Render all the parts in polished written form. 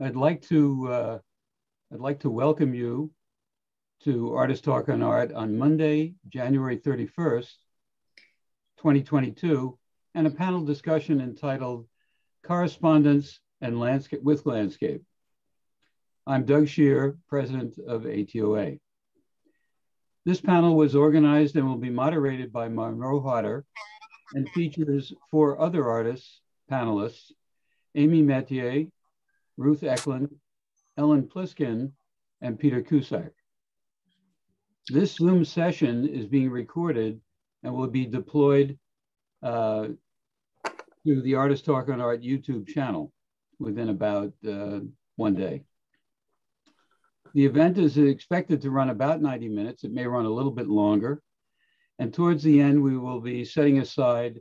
I'd like to welcome you to Artist Talk on Art on Monday, January 31st, 2022, and a panel discussion entitled Correspondence and Landscape with Landscape. I'm Doug Shear, president of ATOA. This panel was organized and will be moderated by Monroe Hodder and features 4 other artists, panelists, Amy Metier, Ruth Eklund, Pliskin, and Peter Cusack. This Zoom session is being recorded and will be deployed to the Artist Talk on Art YouTube channel within about 1 day. The event is expected to run about 90 minutes. It may run a little bit longer. And towards the end, we will be setting aside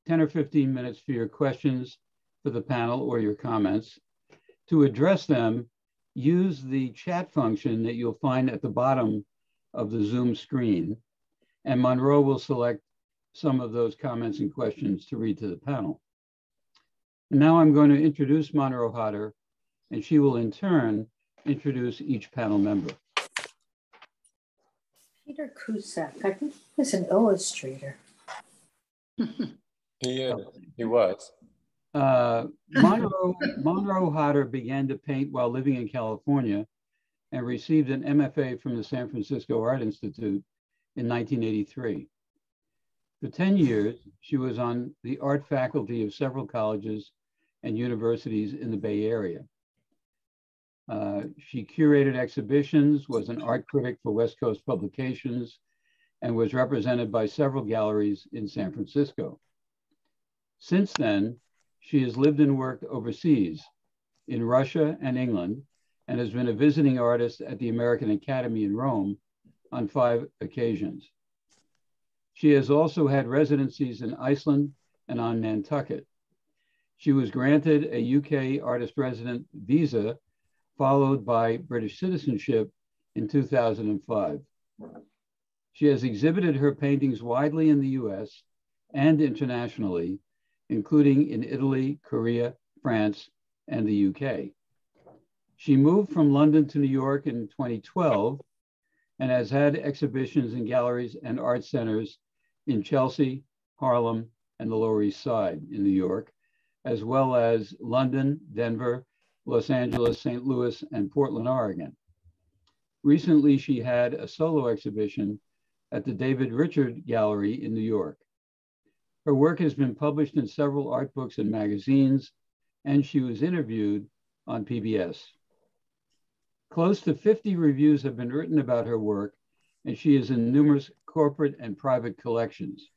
10 or 15 minutes for your questions for the panel or your comments. To address them, use the chat function that you'll find at the bottom of the Zoom screen. And Monroe will select some of those comments and questions to read to the panel. And now I'm going to introduce Monroe Hodder, and she will in turn introduce each panel member. Peter Cusack, I think he was an illustrator. He was. Monroe Hodder began to paint while living in California and received an MFA from the San Francisco Art Institute in 1983. For 10 years, she was on the art faculty of several colleges and universities in the Bay Area. She curated exhibitions, was an art critic for West Coast publications, and was represented by several galleries in San Francisco. Since then, she has lived and worked overseas in Russia and England, and has been a visiting artist at the American Academy in Rome on 5 occasions. She has also had residencies in Iceland and on Nantucket. She was granted a UK artist resident visa, followed by British citizenship in 2005. She has exhibited her paintings widely in the US and internationally, including in Italy, Korea, France, and the UK. She moved from London to New York in 2012 and has had exhibitions in galleries and art centers in Chelsea, Harlem, and the Lower East Side in New York, as well as London, Denver, Los Angeles, St. Louis, and Portland, Oregon. Recently, she had a solo exhibition at the David Richard Gallery in New York. Her work has been published in several art books and magazines, and she was interviewed on PBS. Close to 50 reviews have been written about her work, and she is in numerous corporate and private collections.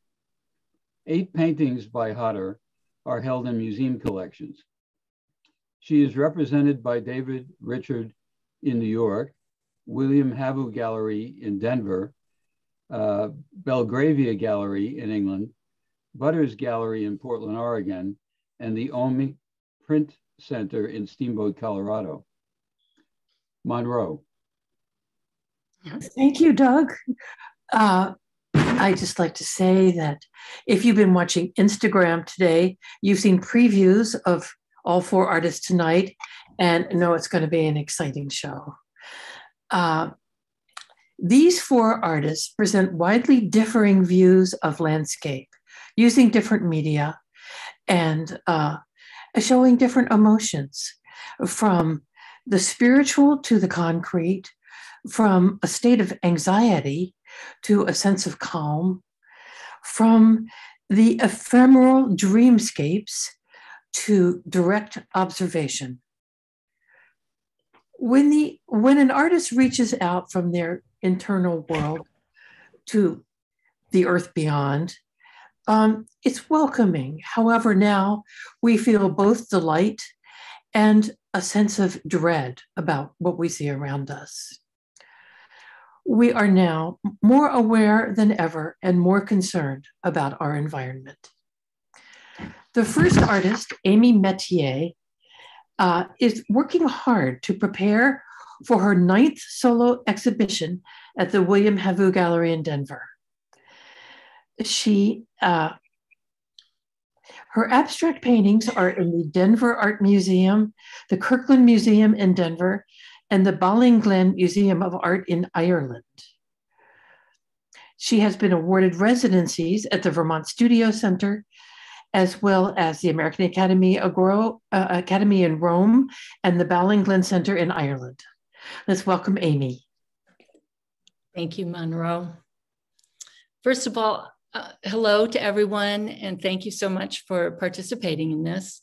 8 paintings by Hodder are held in museum collections. She is represented by David Richard in New York, William Havu Gallery in Denver, Belgravia Gallery in England, Butters Gallery in Portland, Oregon, and the Omi Print Center in Steamboat, Colorado. Monroe. Thank you, Doug. I just like to say that if you've been watching Instagram today, you've seen previews of all 4 artists tonight, and know it's going to be an exciting show. These 4 artists present widely differing views of landscape, using different media and showing different emotions, from the spiritual to the concrete, from a state of anxiety to a sense of calm, from the ephemeral dreamscapes to direct observation. When an artist reaches out from their internal world to the earth beyond, it's welcoming. However, now we feel both delight and a sense of dread about what we see around us. We are now more aware than ever and more concerned about our environment. The first artist, Amy Metier, is working hard to prepare for her 9th solo exhibition at the William Havu Gallery in Denver. She Her abstract paintings are in the Denver Art Museum, the Kirkland Museum in Denver, and the Ballinglen Museum of Art in Ireland. She has been awarded residencies at the Vermont Studio Center, as well as the American Academy in Rome and the Ballinglen Center in Ireland. Let's welcome Amy. Thank you, Monroe. First of all, hello to everyone, and thank you so much for participating in this.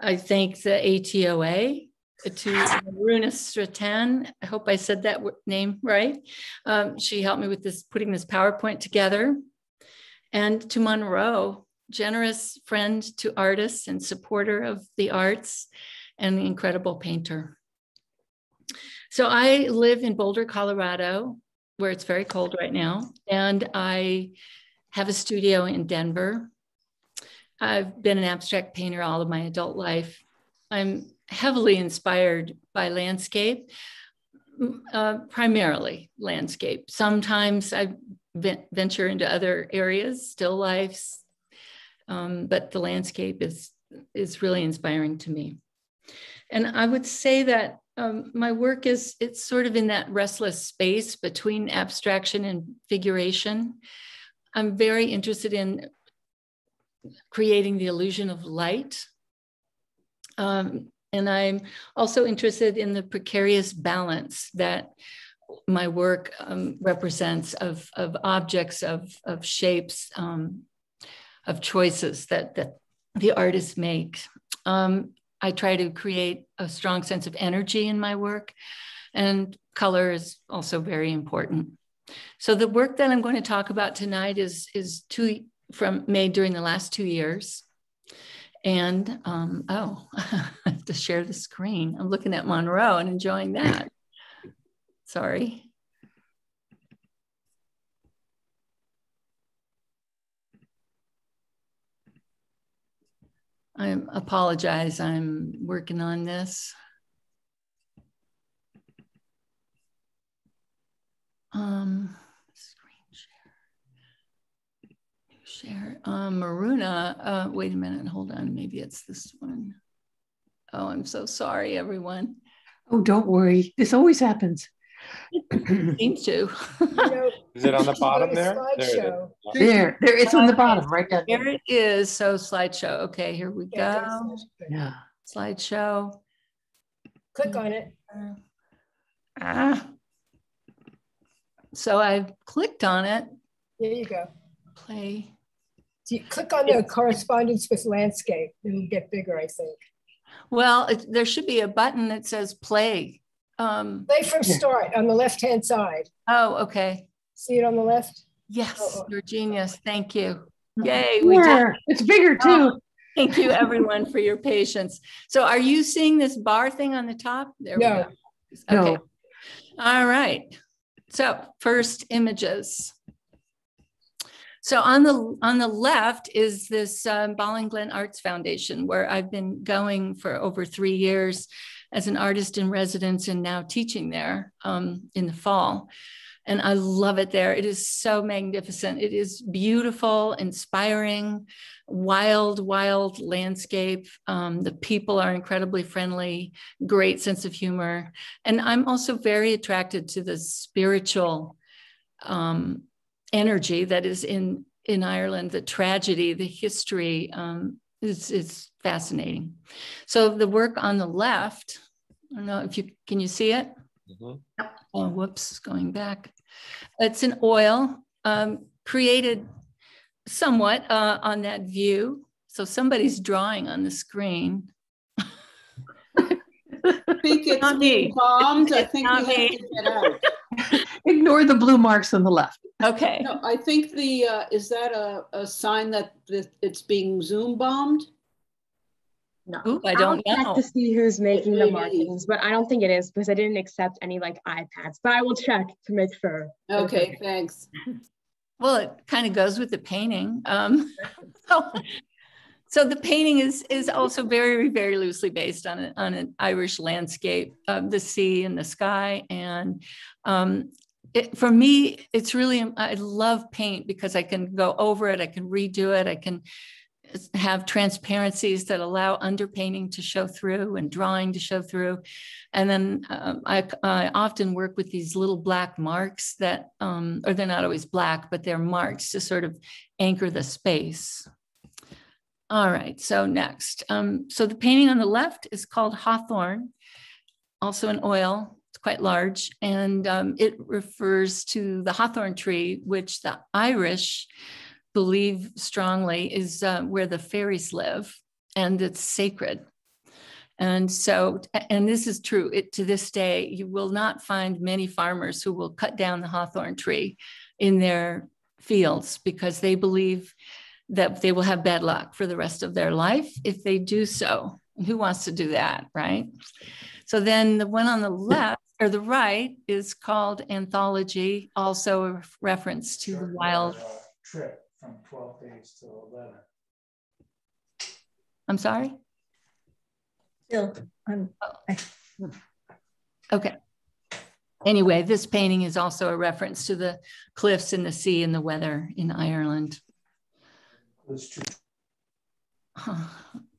I thank the ATOA, to Maruna Stratan. I hope I said that name right. She helped me with this, putting this PowerPoint together. And to Monroe, generous friend to artists and supporter of the arts and the incredible painter. So I live in Boulder, Colorado, where it's very cold right now. And I have a studio in Denver. I've been an abstract painter all of my adult life. I'm heavily inspired by landscape, primarily landscape. Sometimes I venture into other areas, still lifes, but the landscape is really inspiring to me. And I would say that my work it's sort of in that restless space between abstraction and figuration. I'm very interested in creating the illusion of light. And I'm also interested in the precarious balance that my work represents of objects, of shapes, of choices that the artists make. I try to create a strong sense of energy in my work, and color is also very important. So the work that I'm going to talk about tonight is made during the last 2 years. And, oh, I have to share the screen. I'm looking at Monroe and enjoying that. Sorry. I apologize, I'm working on this. Share. Maruna, wait a minute, hold on, maybe it's this one. Oh, I'm so sorry, everyone. Oh, don't worry, this always happens. Seems to. Is it on the bottom there? There, it's on the bottom, right down there. There it is, so slideshow. Okay, here we go. Yeah. Slideshow. Click on it. So I've clicked on it. There you go. Play. So you click on the correspondence with landscape. It'll get bigger, I think. Well, there should be a button that says play. Play from start on the left-hand side. Oh, okay. See it on the left? Yes, you're a genius. Thank you. Yay, we did. It's bigger too. Oh, thank you, everyone, for your patience. So are you seeing this bar thing on the top? There we go. Okay. No. All right. So first images. So on the left is this Ballinglen Arts Foundation, where I've been going for over 3 years as an artist in residence and now teaching there in the fall. And I love it there. It is so magnificent. It is beautiful, inspiring, wild, wild landscape. The people are incredibly friendly, great sense of humor. And I'm also very attracted to the spiritual energy that is in Ireland. The tragedy, the history is fascinating. So the work on the left, I don't know if can you see it? Mm-hmm. Oh, whoops, going back. It's an oil created somewhat on that view. So somebody's drawing on the screen. I think it's being bombed. I think we have to get out. Ignore the blue marks on the left. Okay. No, I think is that a sign that it's being Zoom bombed? No, ooh, I don't know. Check to see who's making the markings, but I don't think it is because I didn't accept any like iPads, but I will check to make sure. Okay, thanks. Well, it kind of goes with the painting. So the painting is also very, very loosely based on an Irish landscape, the sea and the sky. And for me, it's really, I love paint because I can go over it, I can redo it, I can have transparencies that allow underpainting to show through and drawing to show through. And then I often work with these little black marks that, or they're not always black, but they're marks to sort of anchor the space. All right, so next. So the painting on the left is called Hawthorn, also in oil. It's quite large, and it refers to the hawthorn tree, which the Irish believe strongly is where the fairies live, and it's sacred. And so, and this is true, to this day, you will not find many farmers who will cut down the hawthorn tree in their fields because they believe that they will have bad luck for the rest of their life if they do so. Who wants to do that, right? So then the one on the left or the right is called Anthology, also a reference to the wild trip from 12 days to 11. I'm sorry? Still, Okay. Anyway, this painting is also a reference to the cliffs and the sea and the weather in Ireland.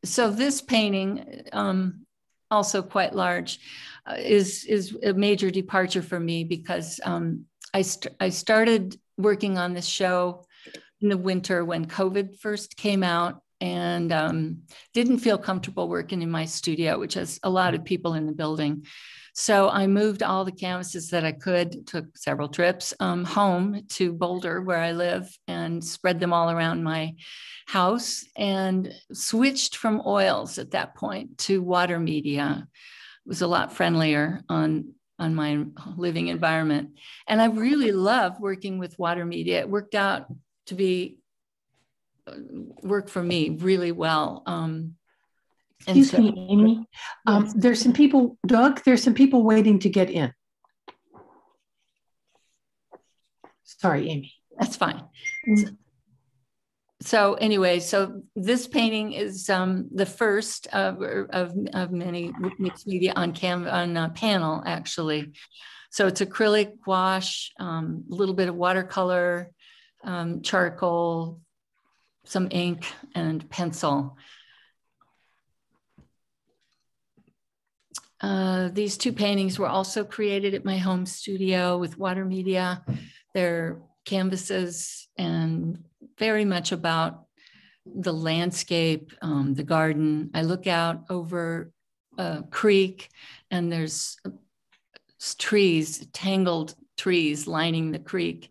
So this painting, also quite large, is a major departure for me because I started working on this show in the winter when COVID first came out, and didn't feel comfortable working in my studio, which has a lot of people in the building. So I moved all the canvases that I could, took several trips home to Boulder where I live, and spread them all around my house, and switched from oils at that point to water media. It was a lot friendlier on my living environment. And I really love working with water media. It worked out to work for me really well. Excuse me, Amy. There's some people, Doug, there's some people waiting to get in. Sorry, Amy. That's fine. So anyway, so this painting is the first of many mixed media on panel, actually. So it's acrylic, gouache, a little bit of watercolor, charcoal, some ink, and pencil. These two paintings were also created at my home studio with water media. They're canvases and very much about the landscape, the garden. I look out over a creek, and there's trees, tangled trees lining the creek.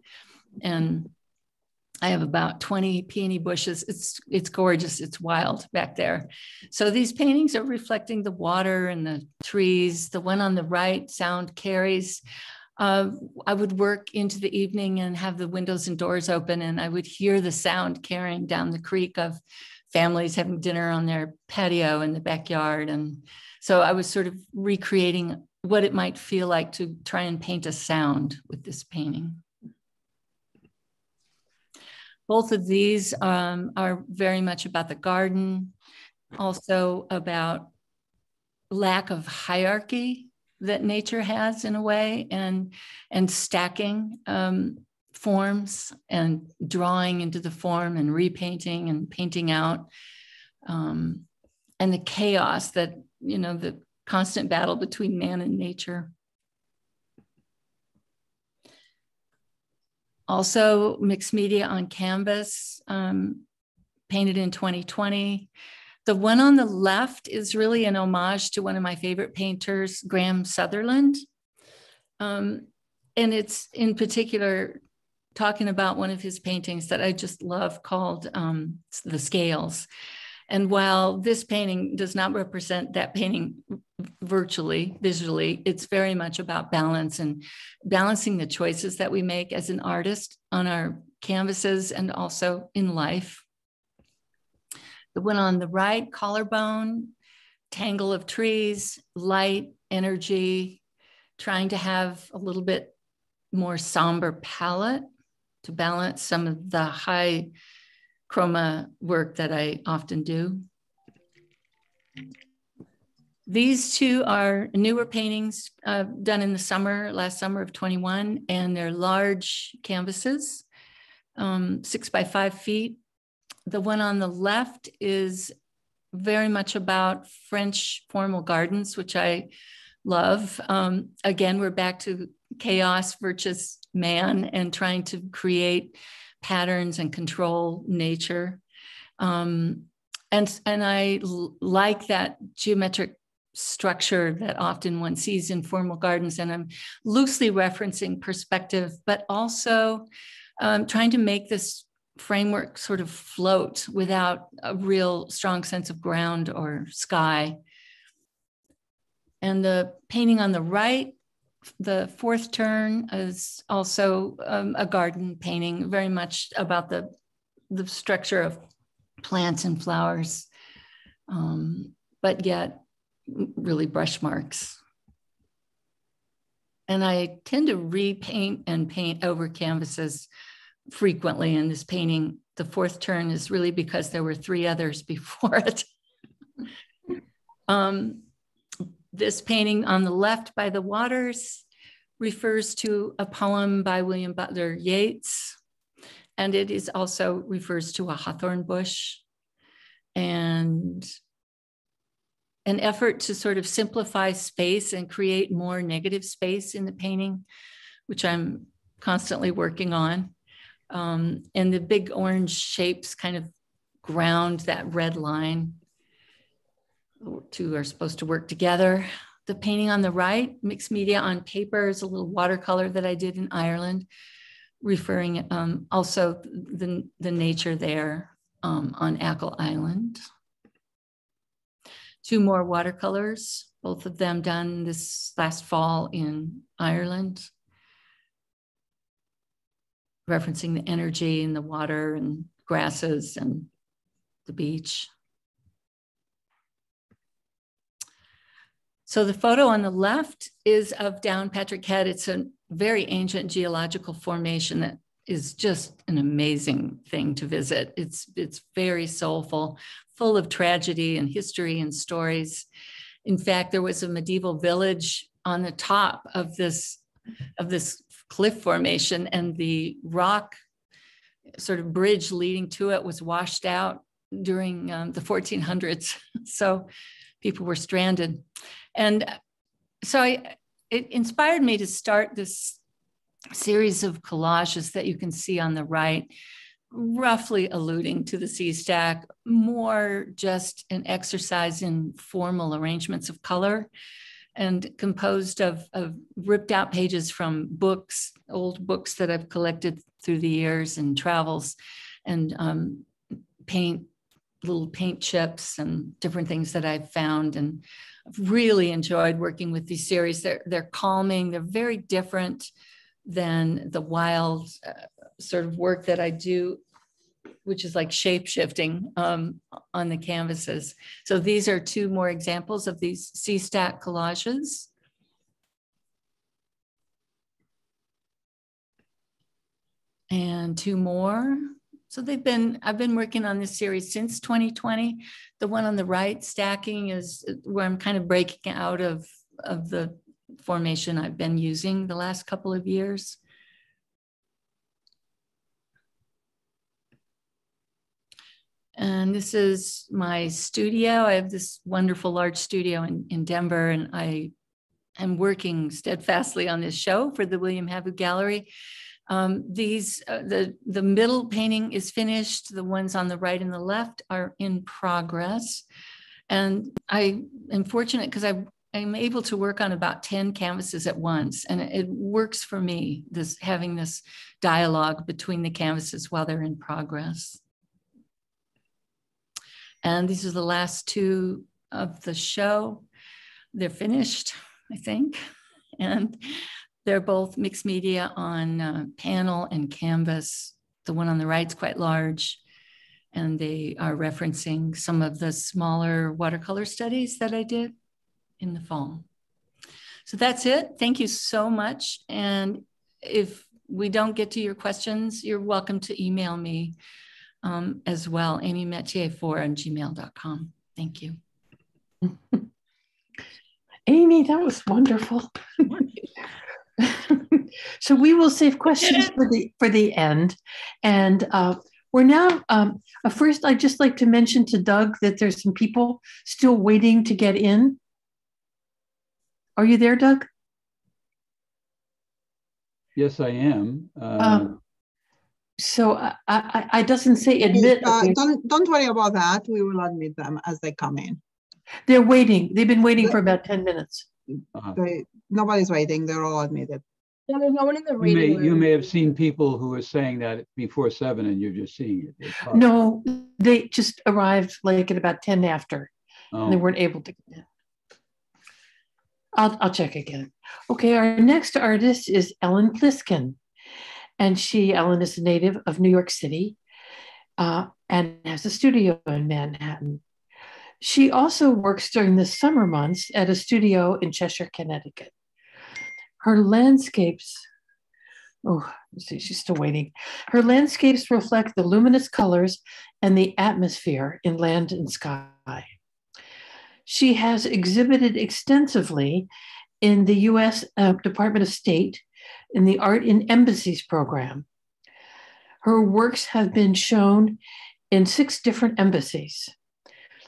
And I have about 20 peony bushes. It's gorgeous. It's wild back there. So these paintings are reflecting the water and the trees. The one on the right, Sound Carries. I would work into the evening and have the windows and doors open, and I would hear the sound carrying down the creek of families having dinner on their patio in the backyard. And so I was sort of recreating what it might feel like to try and paint a sound with this painting. Both of these are very much about the garden, also about lack of hierarchy that nature has in a way, and stacking forms and drawing into the form and repainting and painting out, and the chaos that, the constant battle between man and nature. Also mixed media on canvas, painted in 2020. The one on the left is really an homage to one of my favorite painters, Graham Sutherland. And it's in particular talking about one of his paintings that I just love called The Scales. And while this painting does not represent that painting virtually, visually, it's very much about balance and balancing the choices that we make as an artist on our canvases and also in life. The one on the right, Collarbone, tangle of trees, light, energy, trying to have a little bit more somber palette to balance some of the high chroma work that I often do. These two are newer paintings done in the summer, last summer of 21, and they're large canvases, 6 by 5 feet. The one on the left is very much about French formal gardens, which I love. Again, we're back to chaos versus man and trying to create patterns and control nature. And I like that geometric structure that often one sees in formal gardens. And I'm loosely referencing perspective, but also trying to make this framework sort of float without a real strong sense of ground or sky. And the painting on the right, the fourth turn, is also a garden painting, very much about the structure of plants and flowers, but yet really brush marks. And I tend to repaint and paint over canvases frequently in this painting. The fourth turn is really because there were 3 others before it. This painting on the left by the waters refers to a poem by William Butler Yeats. And it is also refers to a hawthorn bush, and an effort to sort of simplify space and create more negative space in the painting, which I'm constantly working on. And the big orange shapes kind of ground that red line. The 2 are supposed to work together. The painting on the right, mixed media on paper, is a little watercolor that I did in Ireland, referring also the nature there on Achill Island. 2 more watercolors, both of them done this last fall in Ireland, referencing the energy in the water and grasses and the beach. So the photo on the left is of Downpatrick Head. It's a very ancient geological formation that is just an amazing thing to visit. It's very soulful, full of tragedy and history and stories. In fact, there was a medieval village on the top of this cliff formation, and the rock sort of bridge leading to it was washed out during the 1400s. So people were stranded. And so it inspired me to start this series of collages that you can see on the right, roughly alluding to the sea stack, more just an exercise in formal arrangements of color, and composed of ripped out pages from books, old books that I've collected through the years and travels, and little paint chips and different things that I've found. And I've really enjoyed working with these series. They're calming, they're very different than the wild sort of work that I do, which is like shape-shifting on the canvases. So these are 2 more examples of these sea stack collages. And 2 more. So I've been working on this series since 2020. The one on the right, stacking, is where I'm kind of breaking out of the formation I've been using the last couple of years. And this is my studio. I have this wonderful large studio in Denver, and I am working steadfastly on this show for the William Havu Gallery. The middle painting is finished. The ones on the right and the left are in progress. And I am fortunate because I'm able to work on about 10 canvases at once. And it works for me, having this dialogue between the canvases while they're in progress. And these are the last 2 of the show. They're finished, I think. And they're both mixed media on panel and canvas. The one on the right is quite large, and they are referencing some of the smaller watercolor studies that I did in the fall. So that's it. Thank you so much. And if we don't get to your questions, you're welcome to email me as well, amymetier4@gmail.com. Thank you. Amy, that was wonderful. So we will save questions for the end, and We're now, first, I'd just like to mention to Doug that there's some people still waiting to get in. Are you there, Doug? Yes, I am. So I doesn't say admit. Don't worry about that. We will admit them as they come in. They're waiting. They've been waiting for about 10 minutes. Nobody's waiting. They're all admitted. Yeah, there's no one in the reading room. You may have seen people who were saying that before 7 and you're just seeing it. No, they just arrived like at about 10 after. Oh. And they weren't able to get in. I'll check again. Okay, our next artist is Ellen Pliskin. And Ellen is a native of New York City and has a studio in Manhattan. She also works during the summer months at a studio in Cheshire, Connecticut. Her landscapes, let's see, she's still waiting. Her landscapes reflect the luminous colors and the atmosphere in land and sky. She has exhibited extensively in the US Department of State in the Art in Embassies program. Her works have been shown in 6 different embassies.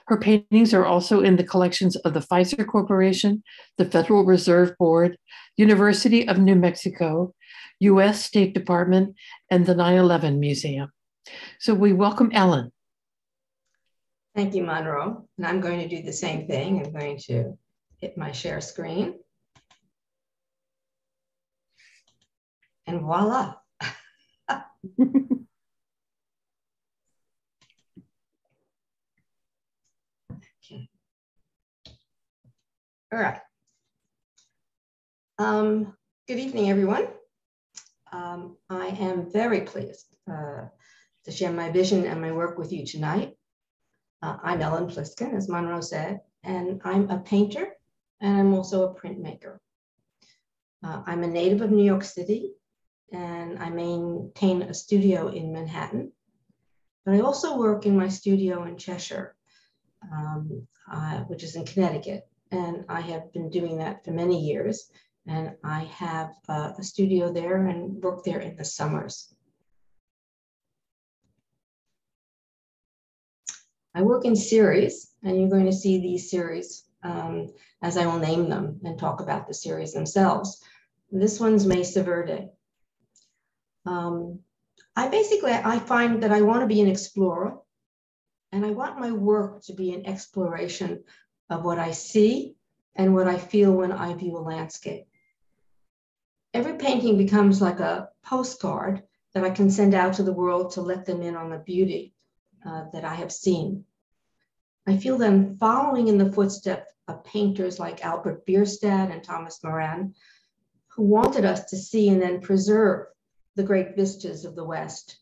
Her paintings are also in the collections of the Pfizer Corporation, the Federal Reserve Board, University of New Mexico, US State Department, and the 9/11 Museum. So we welcome Ellen. Thank you, Monroe. And I'm going to do the same thing. I'm going to hit my share screen. And voila. Okay. All right. Good evening, everyone. I am very pleased to share my vision and my work with you tonight. I'm Ellen Pliskin, as Monroe said, and I'm a painter, and I'm also a printmaker. I'm a native of New York City, and I maintain a studio in Manhattan, but I also work in my studio in Cheshire, which is in Connecticut, and I have been doing that for many years, and I have a studio there and work there in the summers. I work in series, and you're going to see these series as I will name them and talk about the series themselves. This one's Mesa Verde. I find that I want to be an explorer, and I want my work to be an exploration of what I see and what I feel when I view a landscape. Every painting becomes like a postcard that I can send out to the world to let them in on the beauty that I have seen. I feel them following in the footsteps of painters like Albert Bierstadt and Thomas Moran, who wanted us to see and then preserve the great vistas of the West.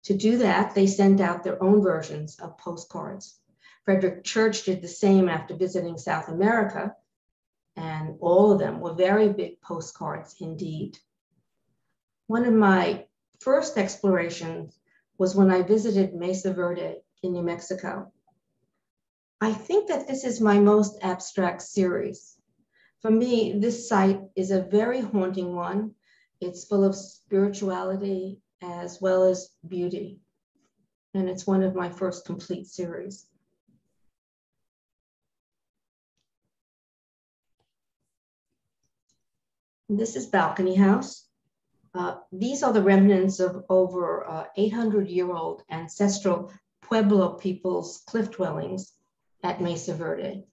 To do that, they sent out their own versions of postcards. Frederick Church did the same after visiting South America, and all of them were very big postcards indeed. One of my first explorations was when I visited Mesa Verde in New Mexico. I think that this is my most abstract series. For me, this site is a very haunting one. It's full of spirituality as well as beauty. And it's one of my first complete series. This is Balcony House. These are the remnants of over 800-year-old ancestral Pueblo people's cliff dwellings at Mesa Verde.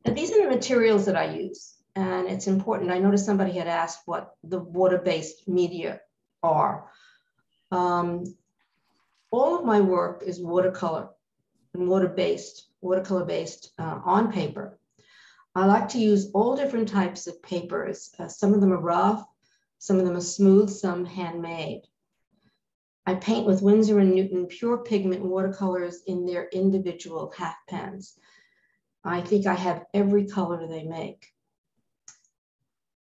And these are the materials that I use, and it's important. I noticed somebody had asked what the water-based media are. All of my work is watercolor and watercolor-based on paper. I like to use all different types of papers. Some of them are rough, some of them are smooth, some handmade. I paint with Winsor & Newton pure pigment watercolors in their individual half pans. I think I have every color they make.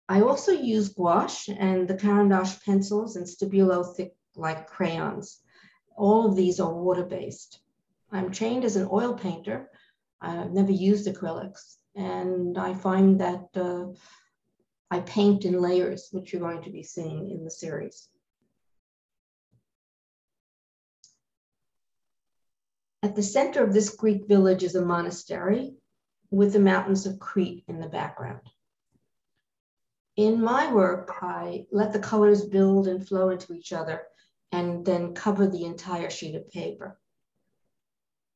I also use gouache and the Caran d'Ache pencils and Stabilo thick like crayons. All of these are water-based. I'm trained as an oil painter. I've never used acrylics, and I find that I paint in layers, which you're going to be seeing in the series. At the center of this Greek village is a monastery with the mountains of Crete in the background. In my work, I let the colors build and flow into each other and then cover the entire sheet of paper.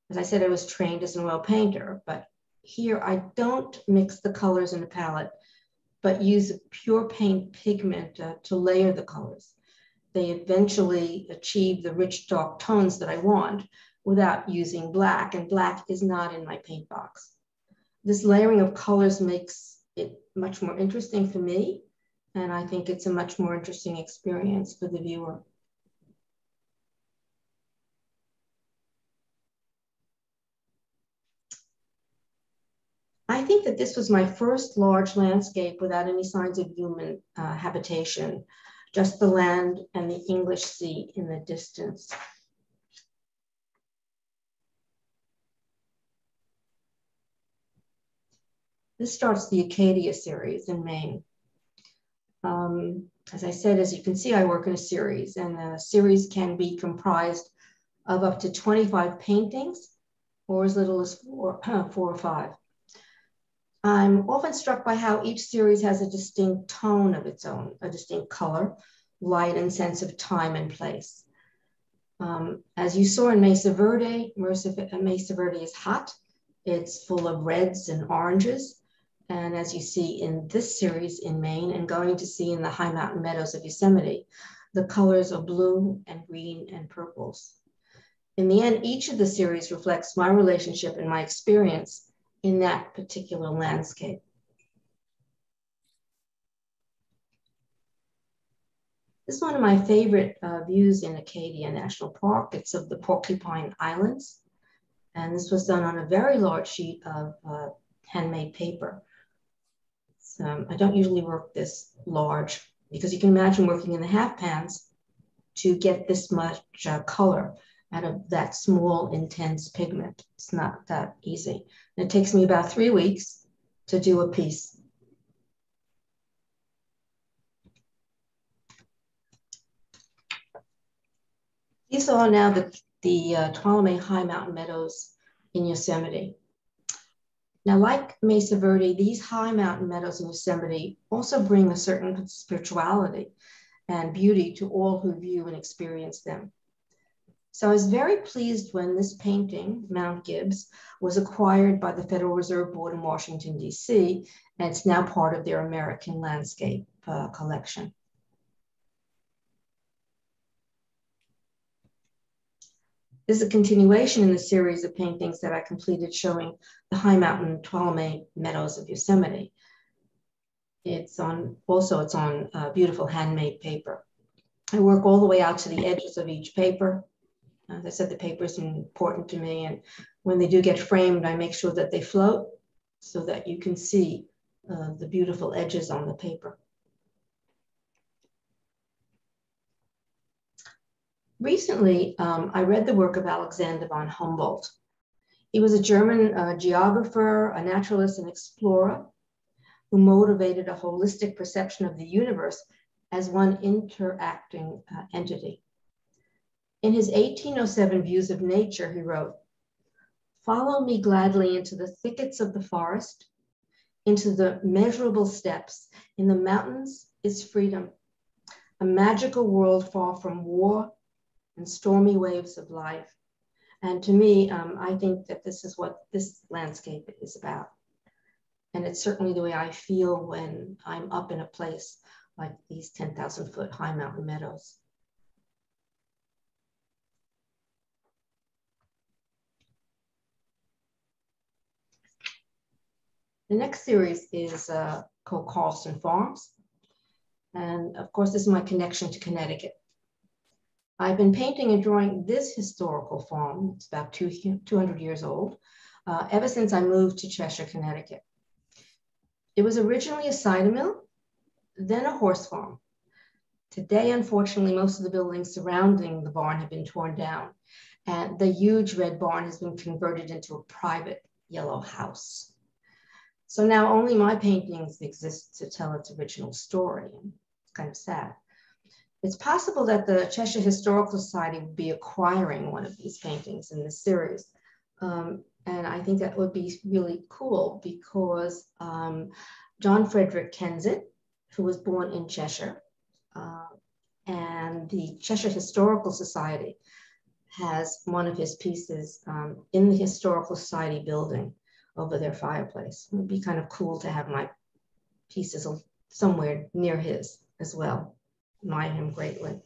As I said, I was trained as an oil painter, but here I don't mix the colors in a palette, but use a pure paint pigment to layer the colors. They eventually achieve the rich dark tones that I want without using black, and black is not in my paint box. This layering of colors makes it much more interesting for me, and I think it's a much more interesting experience for the viewer. I think that this was my first large landscape without any signs of human habitation, just the land and the English Sea in the distance. This starts the Acadia series in Maine. As I said, as you can see, I work in a series, and a series can be comprised of up to 25 paintings or as little as four or five. I'm often struck by how each series has a distinct tone of its own, a distinct color, light, and sense of time and place. As you saw in Mesa Verde, Mesa Verde is hot. It's full of reds and oranges. And as you see in this series in Maine and going to see in the high mountain meadows of Yosemite, the colors are blue and green and purples. In the end, each of the series reflects my relationship and my experience in that particular landscape. This is one of my favorite views in Acadia National Park. It's of the Porcupine Islands. And this was done on a very large sheet of handmade paper. So I don't usually work this large because you can imagine working in the half pans to get this much color out of that small, intense pigment. It's not that easy. And it takes me about 3 weeks to do a piece. These are now the Tuolumne High Mountain Meadows in Yosemite. Now, like Mesa Verde, these high mountain meadows in Yosemite also bring a certain spirituality and beauty to all who view and experience them. So I was very pleased when this painting, Mount Gibbs, was acquired by the Federal Reserve Board in Washington, D.C., and it's now part of their American Landscape collection. This is a continuation in the series of paintings that I completed showing the high mountain Tuolumne meadows of Yosemite. It's on beautiful handmade paper. I work all the way out to the edges of each paper. As I said, the paper is important to me, and when they do get framed, I make sure that they float so that you can see the beautiful edges on the paper. Recently, I read the work of Alexander von Humboldt. He was a German geographer, a naturalist, and explorer who motivated a holistic perception of the universe as one interacting entity. In his 1807 Views of Nature, he wrote, "Follow me gladly into the thickets of the forest, into the measurable steppes. In the mountains is freedom, a magical world far from war and stormy waves of life." And to me, I think that this is what this landscape is about. And it's certainly the way I feel when I'm up in a place like these 10,000-foot high mountain meadows. The next series is called Carlson Farms. And of course, this is my connection to Connecticut. I've been painting and drawing this historical farm, it's about 200 years old, ever since I moved to Cheshire, Connecticut. It was originally a cider mill, then a horse farm. Today, unfortunately, most of the buildings surrounding the barn have been torn down, and the huge red barn has been converted into a private yellow house. So now only my paintings exist to tell its original story. And it's kind of sad. It's possible that the Cheshire Historical Society will be acquiring one of these paintings in this series. And I think that would be really cool because John Frederick Kensett, who was born in Cheshire, and the Cheshire Historical Society has one of his pieces in the Historical Society building over their fireplace. It would be kind of cool to have my pieces somewhere near his as well. Admire him greatly.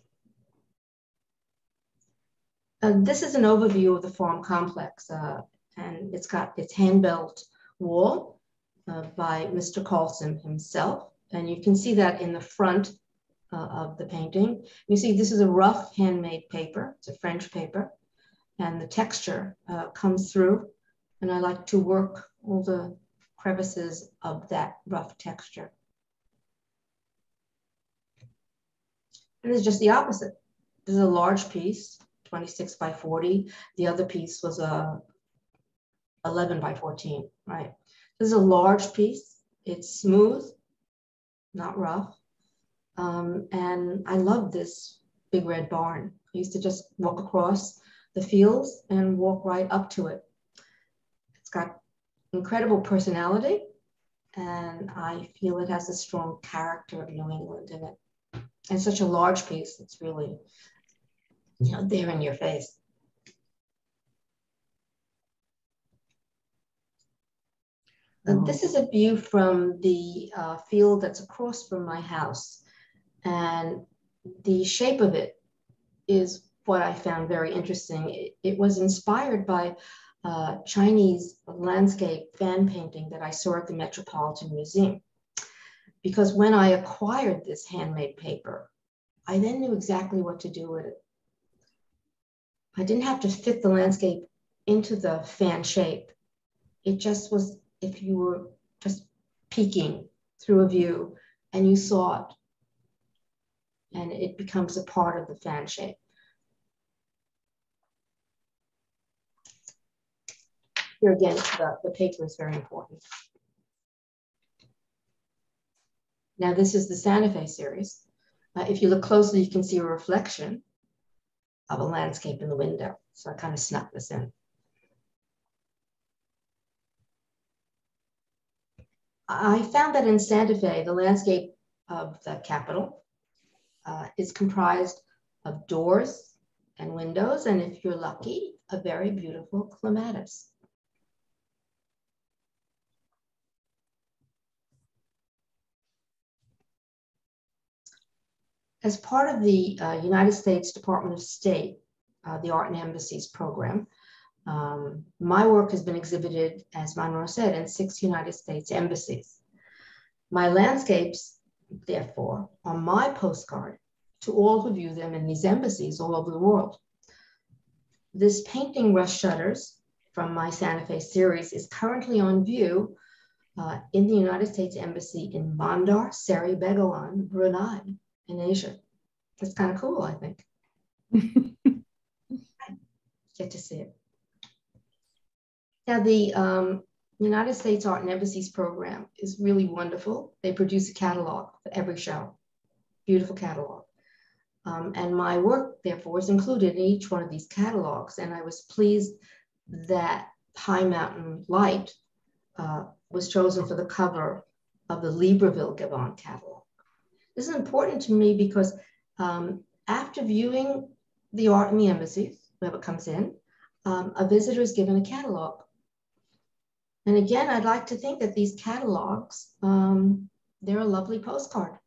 This is an overview of the farm complex, and it's got its hand-built wall by Mr. Carlson himself, and you can see that in the front of the painting. You see this is a rough handmade paper. It's a French paper, and the texture comes through, and I like to work all the crevices of that rough texture. And it's just the opposite. This is a large piece, 26 by 40. The other piece was 11 by 14, right? This is a large piece. It's smooth, not rough. And I love this big red barn. I used to just walk across the fields and walk right up to it. It's got incredible personality, and I feel it has a strong character of New England in it. And such a large piece, it's really, you know, there in your face. This is a view from the field that's across from my house. And the shape of it is what I found very interesting. It was inspired by Chinese landscape fan painting that I saw at the Metropolitan Museum. Because when I acquired this handmade paper, I then knew exactly what to do with it. I didn't have to fit the landscape into the fan shape. It just was, if you were just peeking through a view and you saw it, and it becomes a part of the fan shape. Here again, the paper is very important. Now this is the Santa Fe series. If you look closely, you can see a reflection of a landscape in the window. So I kind of snuck this in. I found that in Santa Fe, the landscape of the capital is comprised of doors and windows, and if you're lucky, a very beautiful clematis. As part of the United States Department of State, the Art and Embassies program, my work has been exhibited, as Monroe said, in 6 United States embassies. My landscapes, therefore, are my postcard to all who view them in these embassies all over the world. This painting, Rust Shutters, from my Santa Fe series is currently on view in the United States Embassy in Bandar Seri Begawan, Brunei, in Asia. That's kind of cool, I think. Get to see it. Now, the United States Art and Embassies program is really wonderful. They produce a catalog for every show, beautiful catalog. And my work, therefore, is included in each one of these catalogs. And I was pleased that High Mountain Light was chosen for the cover of the Libreville Gabon catalog. This is important to me because after viewing the art in the embassies, whoever comes in, a visitor is given a catalog. And again, I'd like to think that these catalogs, they're a lovely postcard.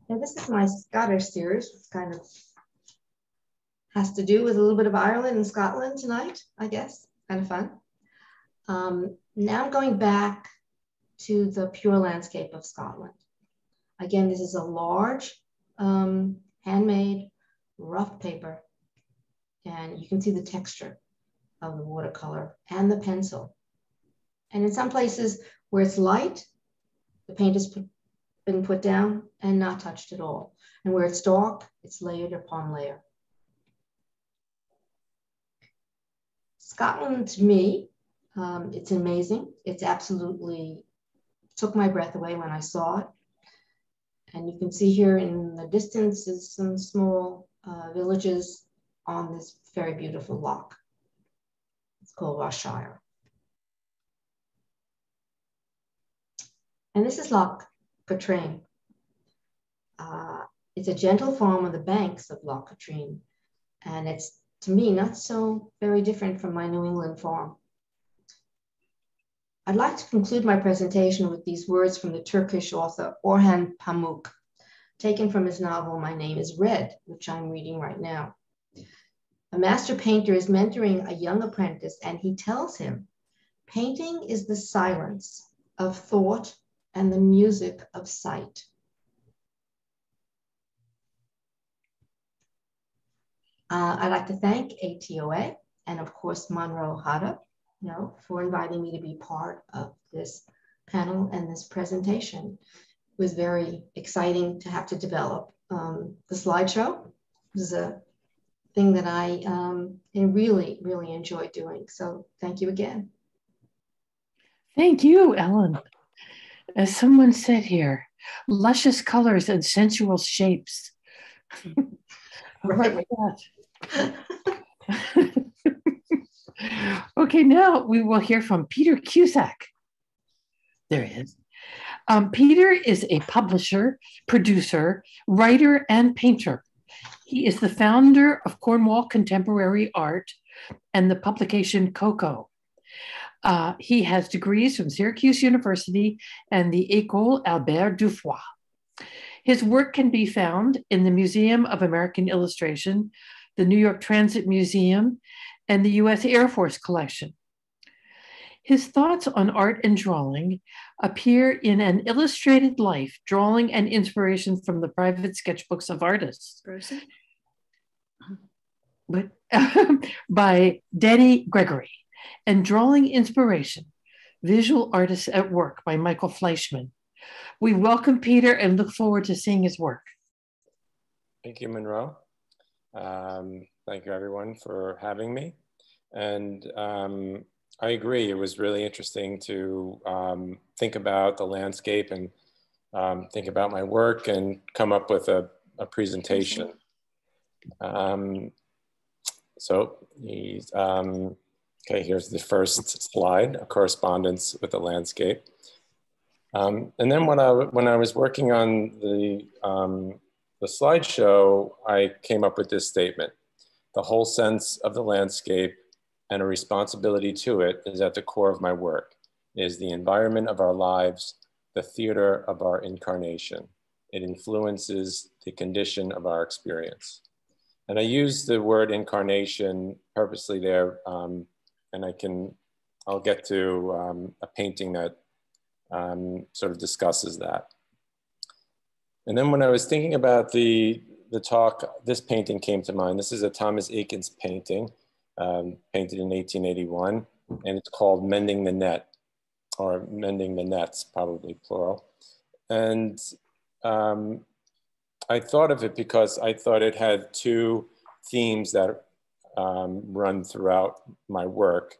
Now, this is my Scottish series, which kind of has to do with a little bit of Ireland and Scotland tonight, I guess. Kind of fun. Now I'm going back to the pure landscape of Scotland. Again, this is a large, handmade, rough paper, and you can see the texture of the watercolor and the pencil. And in some places where it's light, the paint has been put down and not touched at all. And where it's dark, it's layered upon layer. Scotland, to me, it's amazing. It's absolutely took my breath away when I saw it. And you can see here in the distance is some small villages on this very beautiful loch. It's called Rossshire. And this is Loch Katrine. It's a gentle farm on the banks of Loch Katrine. And it's, to me, not so very different from my New England farm. I'd like to conclude my presentation with these words from the Turkish author Orhan Pamuk, taken from his novel, My Name is Red, which I'm reading right now. A master painter is mentoring a young apprentice, and he tells him, painting is the silence of thought and the music of sight. I'd like to thank ATOA and, of course, Monroe Hodder, for inviting me to be part of this panel and this presentation. It was very exciting to have to develop the slideshow. It was a thing that I really, really enjoyed doing. So thank you again. Thank you, Ellen. As someone said here, luscious colors and sensual shapes. Right. Okay, now we will hear from Peter Cusack. There he is. Peter is a publisher, producer, writer, and painter. He is the founder of Cornwall Contemporary Art and the publication Coco. He has degrees from Syracuse University and the École Albert Dufoy. His work can be found in the Museum of American Illustration, the New York Transit Museum, and the U.S. Air Force Collection. His thoughts on art and drawing appear in An Illustrated Life, Drawing and Inspiration from the Private Sketchbooks of Artists, by Danny Gregory, and Drawing Inspiration, Visual Artists at Work by Michael Fleischman. We welcome Peter and look forward to seeing his work. Thank you, Monroe. Thank you, everyone, for having me. And I agree, it was really interesting to think about the landscape and think about my work and come up with a presentation. So he's, okay, here's the first slide, a correspondence with the landscape. And then when I was working on the slideshow, I came up with this statement: the whole sense of the landscape and a responsibility to it is at the core of my work. It is the environment of our lives, the theater of our incarnation. It influences the condition of our experience. And I use the word incarnation purposely there, and I'll get to a painting that sort of discusses that. And then when I was thinking about the talk, this painting came to mind. This is a Thomas Eakins painting, painted in 1881, and it's called Mending the Net, or Mending the Nets, probably plural. And I thought of it because I thought it had two themes that run throughout my work,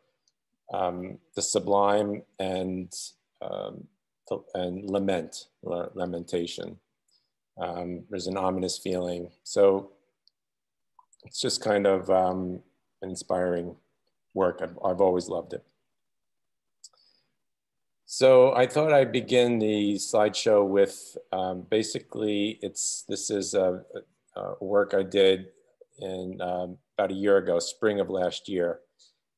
the sublime and lament, or lamentation. There's an ominous feeling. So it's just kind of an inspiring work. I've always loved it. So I thought I'd begin the slideshow with basically this is a work I did in about a year ago, spring of last year.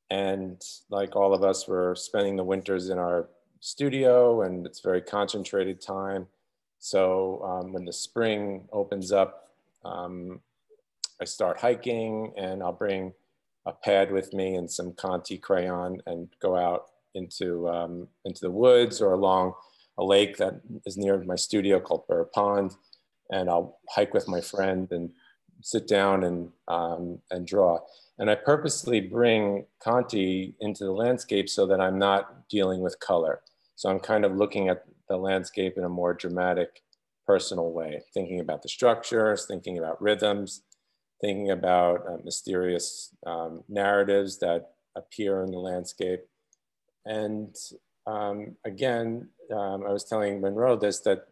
And like all of us, we're spending the winters in our studio, and it's very concentrated time. So when the spring opens up, I start hiking, and I'll bring a pad with me and some Conti crayon and go out into the woods or along a lake that is near my studio called Burr Pond. And I'll hike with my friend and sit down and draw. And I purposely bring Conti into the landscape so that I'm not dealing with color. So I'm kind of looking at the landscape in a more dramatic, personal way, thinking about the structures, thinking about rhythms, thinking about mysterious narratives that appear in the landscape. And again, I was telling Monroe that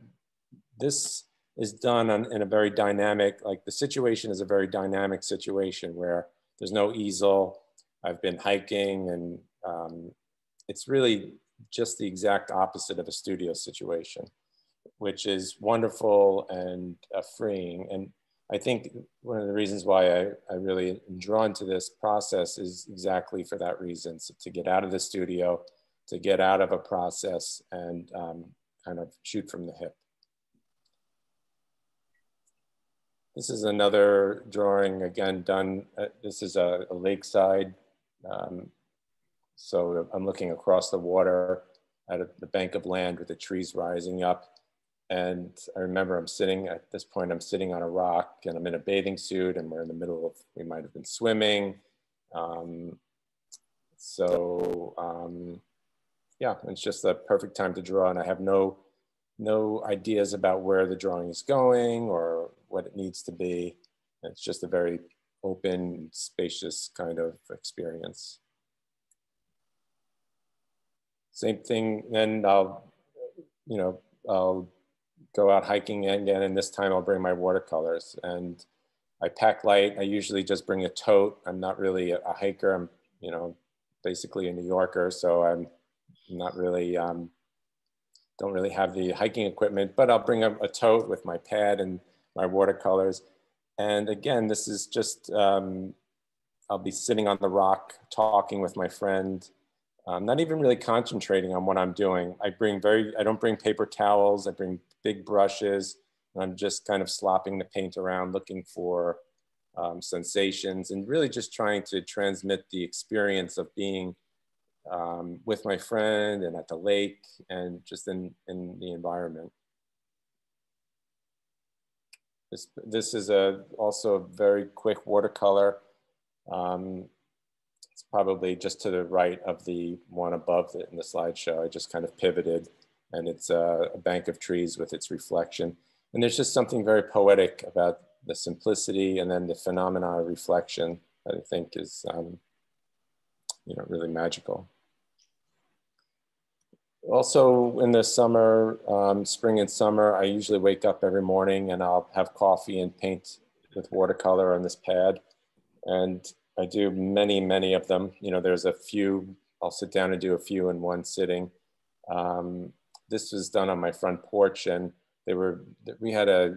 this is done in a very dynamic, like the situation is a very dynamic situation where there's no easel. I've been hiking, and it's really just the exact opposite of a studio situation, which is wonderful and freeing. And I think one of the reasons why I really am drawn to this process is exactly for that reason. So to get out of the studio, to get out of a process and kind of shoot from the hip. This is another drawing, again, done, this is a lakeside. So I'm looking across the water at the bank of land with the trees rising up. And I remember I'm sitting, at this point, I'm sitting on a rock and I'm in a bathing suit and we're in the middle of, we might have been swimming. Yeah, it's just the perfect time to draw, and I have no ideas about where the drawing is going or what it needs to be. It's just a very open, spacious kind of experience. Same thing, then I'll go out hiking again, and this time I'll bring my watercolors. And I pack light. I usually just bring a tote. I'm not really a hiker. I'm, basically a New Yorker, so I'm not really, don't really have the hiking equipment, but I'll bring a tote with my pad and my watercolors. And again, this is just, I'll be sitting on the rock talking with my friend. Not even really concentrating on what I'm doing. I don't bring paper towels, I bring big brushes, and I'm just kind of slopping the paint around, looking for sensations, and really just trying to transmit the experience of being with my friend and at the lake and just in the environment. This is also a very quick watercolor. It's probably just to the right of the one above it in the slideshow. I just kind of pivoted, and it's a bank of trees with its reflection. And there's just something very poetic about the simplicity and then the phenomena of reflection that I think is, really magical. Also in the summer, spring and summer, I usually wake up every morning and I'll have coffee and paint with watercolor on this pad. And I do many, many of them. There's a few, I'll sit down and do a few in one sitting. This was done on my front porch, and we had a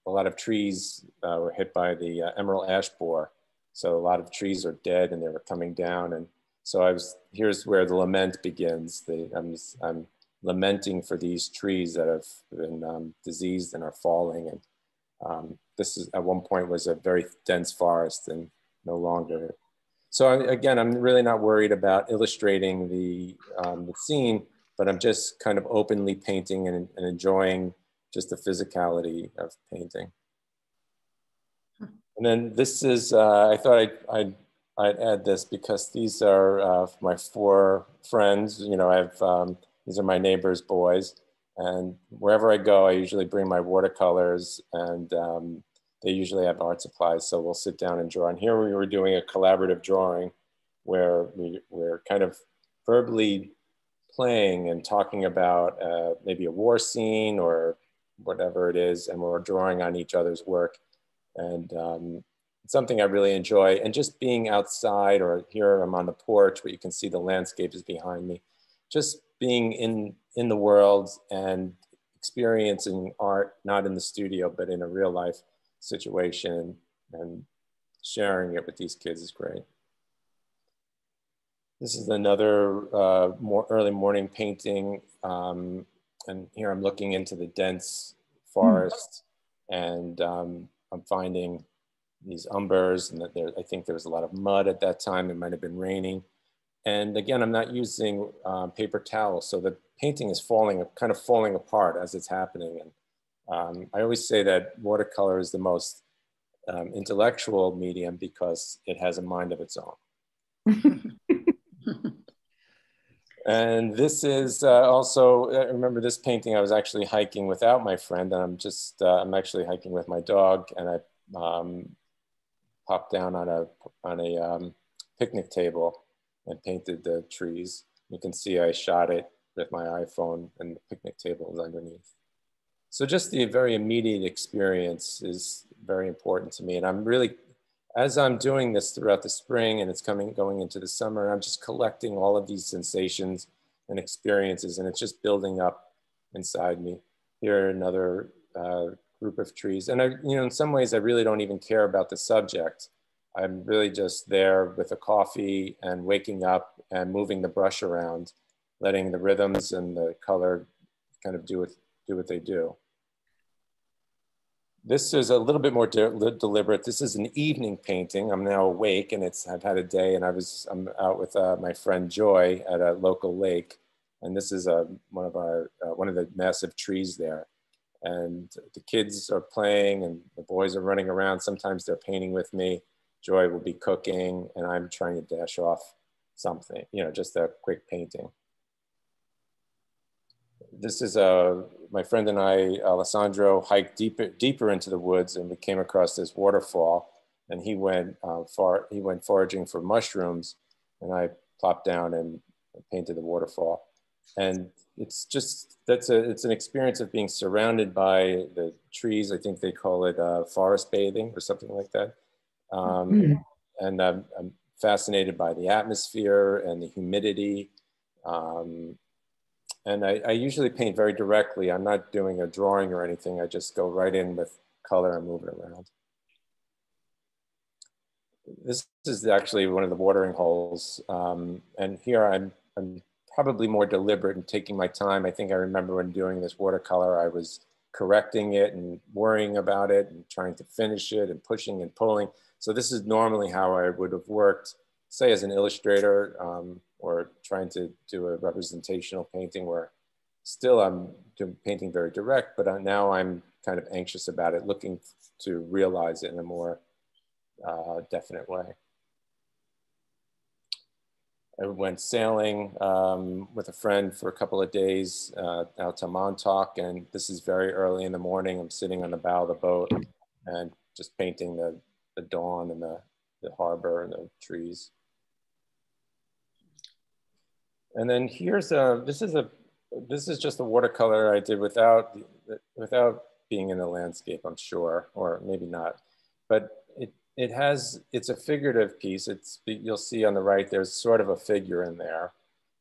lot of trees were hit by the emerald ash borer. So a lot of trees are dead and they were coming down. And so here's where the lament begins. I'm lamenting for these trees that have been diseased and are falling. And this is at one point was a very dense forest and no longer. So again, I'm really not worried about illustrating the scene, but I'm just kind of openly painting and enjoying just the physicality of painting. And then this is, I thought I'd add this because these are my 4 friends. These are my neighbors' boys. And wherever I go, I usually bring my watercolors, and they usually have art supplies. So we'll sit down and draw. And here we were doing a collaborative drawing where we're kind of verbally playing and talking about maybe a war scene or whatever it is. And we're drawing on each other's work. And it's something I really enjoy. And just being outside, or here I'm on the porch, but you can see the landscape is behind me. Just being in the world and experiencing art, not in the studio, but in a real life situation, and sharing it with these kids is great. This is another more early morning painting. And here I'm looking into the dense forest, and I'm finding these umbers, and that I think there was a lot of mud at that time. It might have been raining. And again, I'm not using paper towels, so the painting is kind of falling apart as it's happening. And I always say that watercolor is the most intellectual medium because it has a mind of its own. And this is also, I remember this painting, I was actually hiking without my friend, and I'm actually hiking with my dog, and I popped down on a picnic table and painted the trees. You can see I shot it with my iPhone and the picnic table is underneath. So just the very immediate experience is very important to me. And I'm really, as I'm doing this throughout the spring and it's going into the summer, I'm just collecting all of these sensations and experiences, and it's just building up inside me. Here, another group of trees. And in some ways, I really don't even care about the subject. I'm really just there with a coffee and waking up and moving the brush around, letting the rhythms and the color kind of do what they do. This is a little bit more deliberate. This is an evening painting. I'm now awake and I've had a day, and I'm out with my friend Joy at a local lake. And this is one of the massive trees there. And the kids are playing and the boys are running around. Sometimes they're painting with me. Joy will be cooking and I'm trying to dash off something, just a quick painting. This is my friend and I, Alessandro, hiked deeper into the woods, and we came across this waterfall, and he went foraging for mushrooms, and I plopped down and painted the waterfall. And it's an experience of being surrounded by the trees. I think they call it forest bathing or something like that. And I'm fascinated by the atmosphere and the humidity. And I usually paint very directly. I'm not doing a drawing or anything. I just go right in with color and move it around. This is actually one of the watering holes. And here I'm probably more deliberate in taking my time. I think I remember when doing this watercolor, I was correcting it and worrying about it and trying to finish it and pushing and pulling. So this is normally how I would have worked, say as an illustrator, or trying to do a representational painting where still I'm painting very direct, but now I'm kind of anxious about it, looking to realize it in a more definite way. I went sailing with a friend for a couple of days out to Montauk, and this is very early in the morning. I'm sitting on the bow of the boat and just painting the dawn and the harbor and the trees. And then here's this is just a watercolor I did without being in the landscape, I'm sure, or maybe not, but it's a figurative piece. You'll see on the right, there's sort of a figure in there,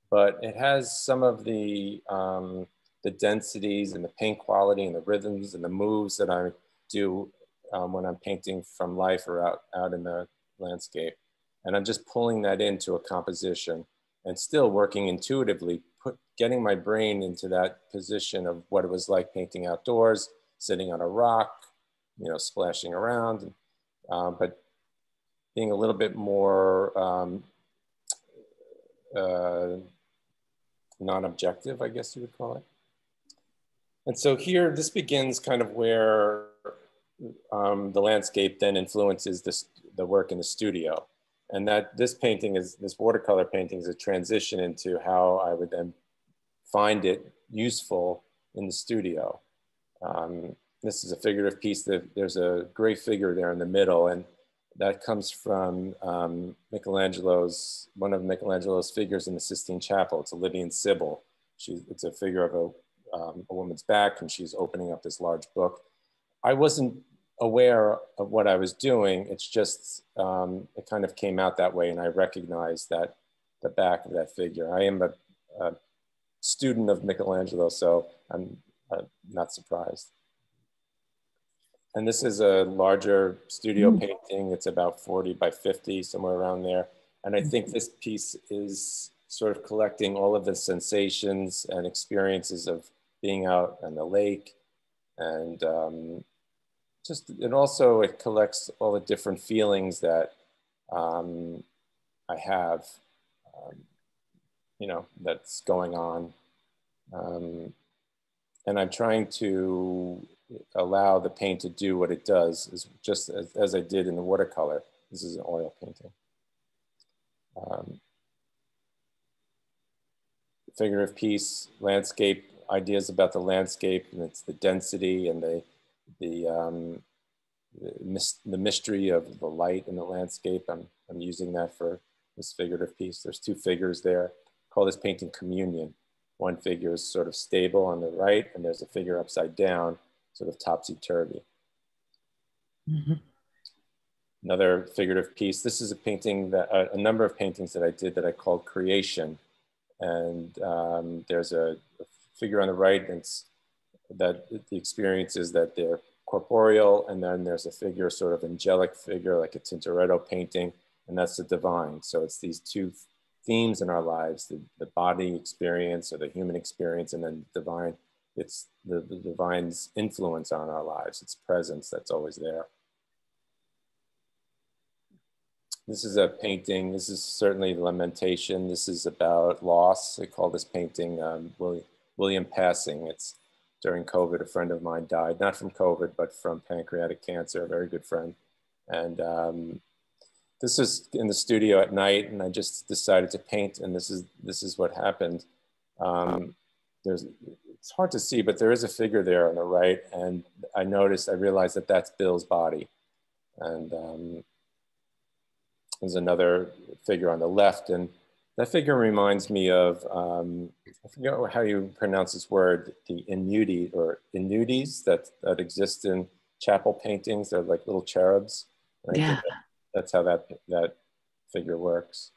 but it has some of the densities and the paint quality and the rhythms and the moves that I do when I'm painting from life or out in the landscape. And I'm just pulling that into a composition and still working intuitively, getting my brain into that position of what it was like painting outdoors, sitting on a rock, splashing around, but being a little bit more non-objective, I guess you would call it. And so here, this begins kind of where the landscape then influences the work in the studio. And that this watercolor painting is a transition into how I would then find it useful in the studio. This is a figurative piece that there's a gray figure there in the middle, and that comes from one of Michelangelo's figures in the Sistine Chapel. It's a Lydian Sibyl. It's a figure of a woman's back, and she's opening up this large book. I wasn't aware of what I was doing. It's just, it kind of came out that way, and I recognized that the back of that figure. I am a student of Michelangelo, so I'm not surprised. And this is a larger studio painting. It's about 40 by 50, somewhere around there. And I think this piece is sort of collecting all of the sensations and experiences of being out on the lake. And it collects all the different feelings that I have, that's going on. And I'm trying to allow the paint to do what it does, just as I did in the watercolor. This is an oil painting. Figurative piece, landscape, ideas about the landscape, and it's the density and the mystery of the light in the landscape. I'm using that for this figurative piece. There's two figures there. I call this painting communion. One figure is sort of stable on the right, and there's a figure upside down, sort of topsy-turvy. Mm-hmm. Another figurative piece. This is a painting that, a number of paintings that I did that I called Creation. And there's a figure on the right, and that the experience is that they're corporeal, and then there's a figure, sort of angelic figure, like a Tintoretto painting, and that's the divine. So it's these two themes in our lives, the body experience or the human experience, and then divine. It's the divine's influence on our lives, its presence that's always there. This is a painting. This is certainly Lamentation. This is about loss. I call this painting William Passing. It's during COVID. A friend of mine died, not from COVID, but from pancreatic cancer, a very good friend. And this is in the studio at night, and I just decided to paint, and this is what happened. It's hard to see, but there is a figure there on the right, and I realized that that's Bill's body. And there's another figure on the left, and that figure reminds me of, I forget how you pronounce this word, the inudes that exist in chapel paintings. They're like little cherubs. And I think that's how that figure works.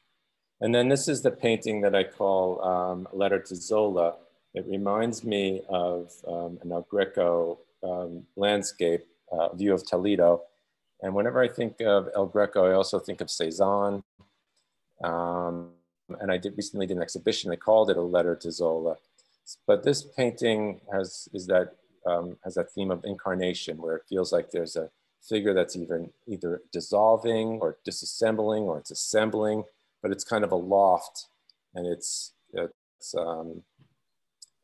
And then this is the painting that I call A Letter to Zola. It reminds me of an El Greco landscape, view of Toledo. And whenever I think of El Greco, I also think of Cezanne. And I recently did an exhibition. I called it A Letter to Zola. But this painting has that theme of incarnation, where it feels like there's a figure that's either dissolving or disassembling, or it's assembling, but it's kind of aloft, and it's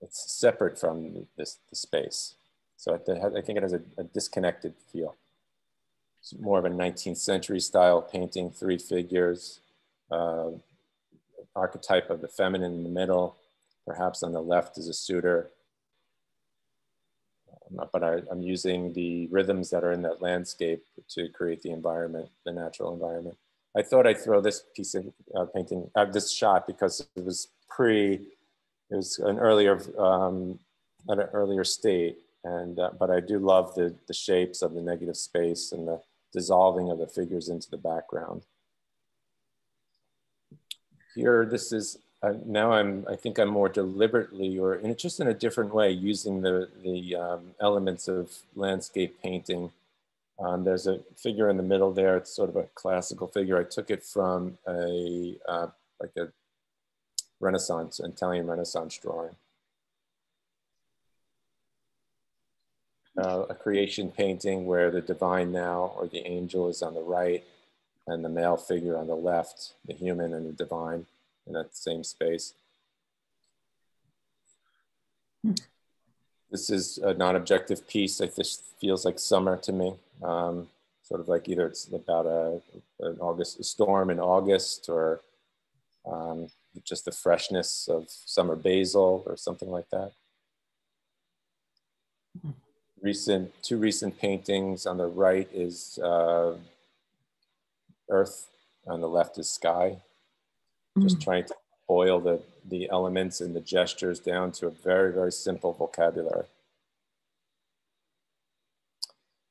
separate from the space. So I think it has a disconnected feel. It's more of a 19th century style painting, three figures, archetype of the feminine in the middle, perhaps on the left is a suitor. But I'm using the rhythms that are in that landscape to create the environment, the natural environment. I thought I'd throw this piece of painting, this shot, because it was an earlier, at an earlier state. And, but I do love the shapes of the negative space and the dissolving of the figures into the background. Here, this is, now I think I'm more deliberately, or just in a different way, using the elements of landscape painting. There's a figure in the middle there. It's sort of a classical figure. I took it from like a Renaissance, Italian Renaissance drawing. A creation painting where the divine now, or the angel, is on the right, and the male figure on the left, the human and the divine in that same space. This is a non-objective piece. It just feels like summer to me. Sort of like either it's about a storm in August, or just the freshness of summer basil or something like that. Two recent paintings. On the right is earth, on the left is sky. Just trying to boil the elements and the gestures down to a very, very simple vocabulary.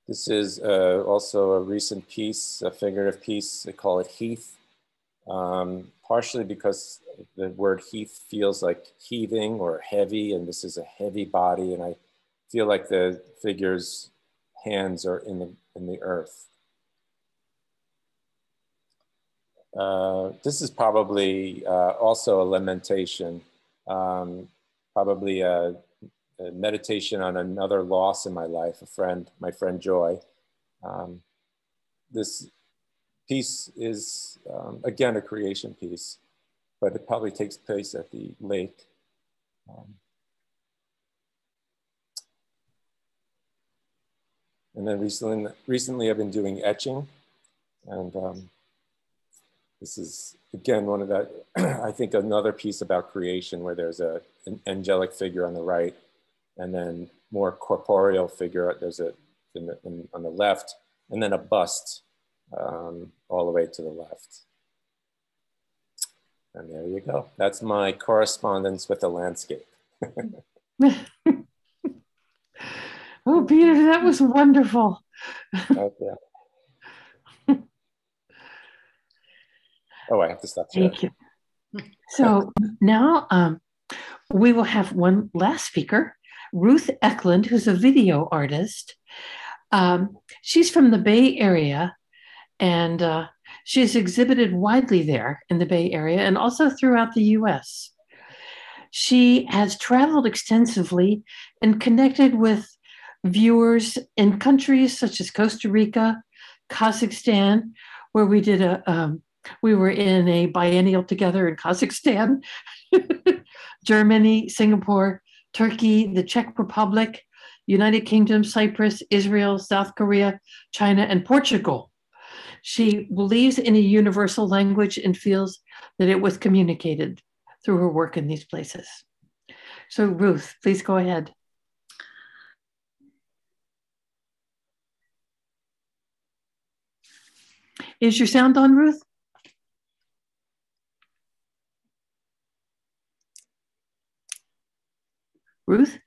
This is also a recent piece, a figurative piece. They call it Heath, partially because the word heath feels like heaving or heavy, and this is a heavy body, and I feel like the figure's hands are in the earth. This is probably also a lamentation, probably a meditation on another loss in my life, my friend Joy. This piece is, again, a creation piece, but it probably takes place at the lake. And then recently I've been doing etching, and this is, again, one of that, I think another piece about creation where there's an angelic figure on the right, and then more corporeal figure, there's on the left, and then a bust all the way to the left. And there you go. That's my correspondence with the landscape. Oh, Peter, that was wonderful. Okay. Oh, I have to stop sharing. Thank you. So now we will have one last speaker, Ruth Eklund, who's a video artist. She's from the Bay Area, and she's exhibited widely there in the Bay Area and also throughout the US. She has traveled extensively and connected with viewers in countries such as Costa Rica, Kazakhstan, where we did we were in a biennial together in Kazakhstan, Germany, Singapore, Turkey, the Czech Republic, United Kingdom, Cyprus, Israel, South Korea, China, and Portugal. She believes in a universal language and feels that it was communicated through her work in these places. So Ruth, please go ahead. Is your sound on, Ruth? Ruth?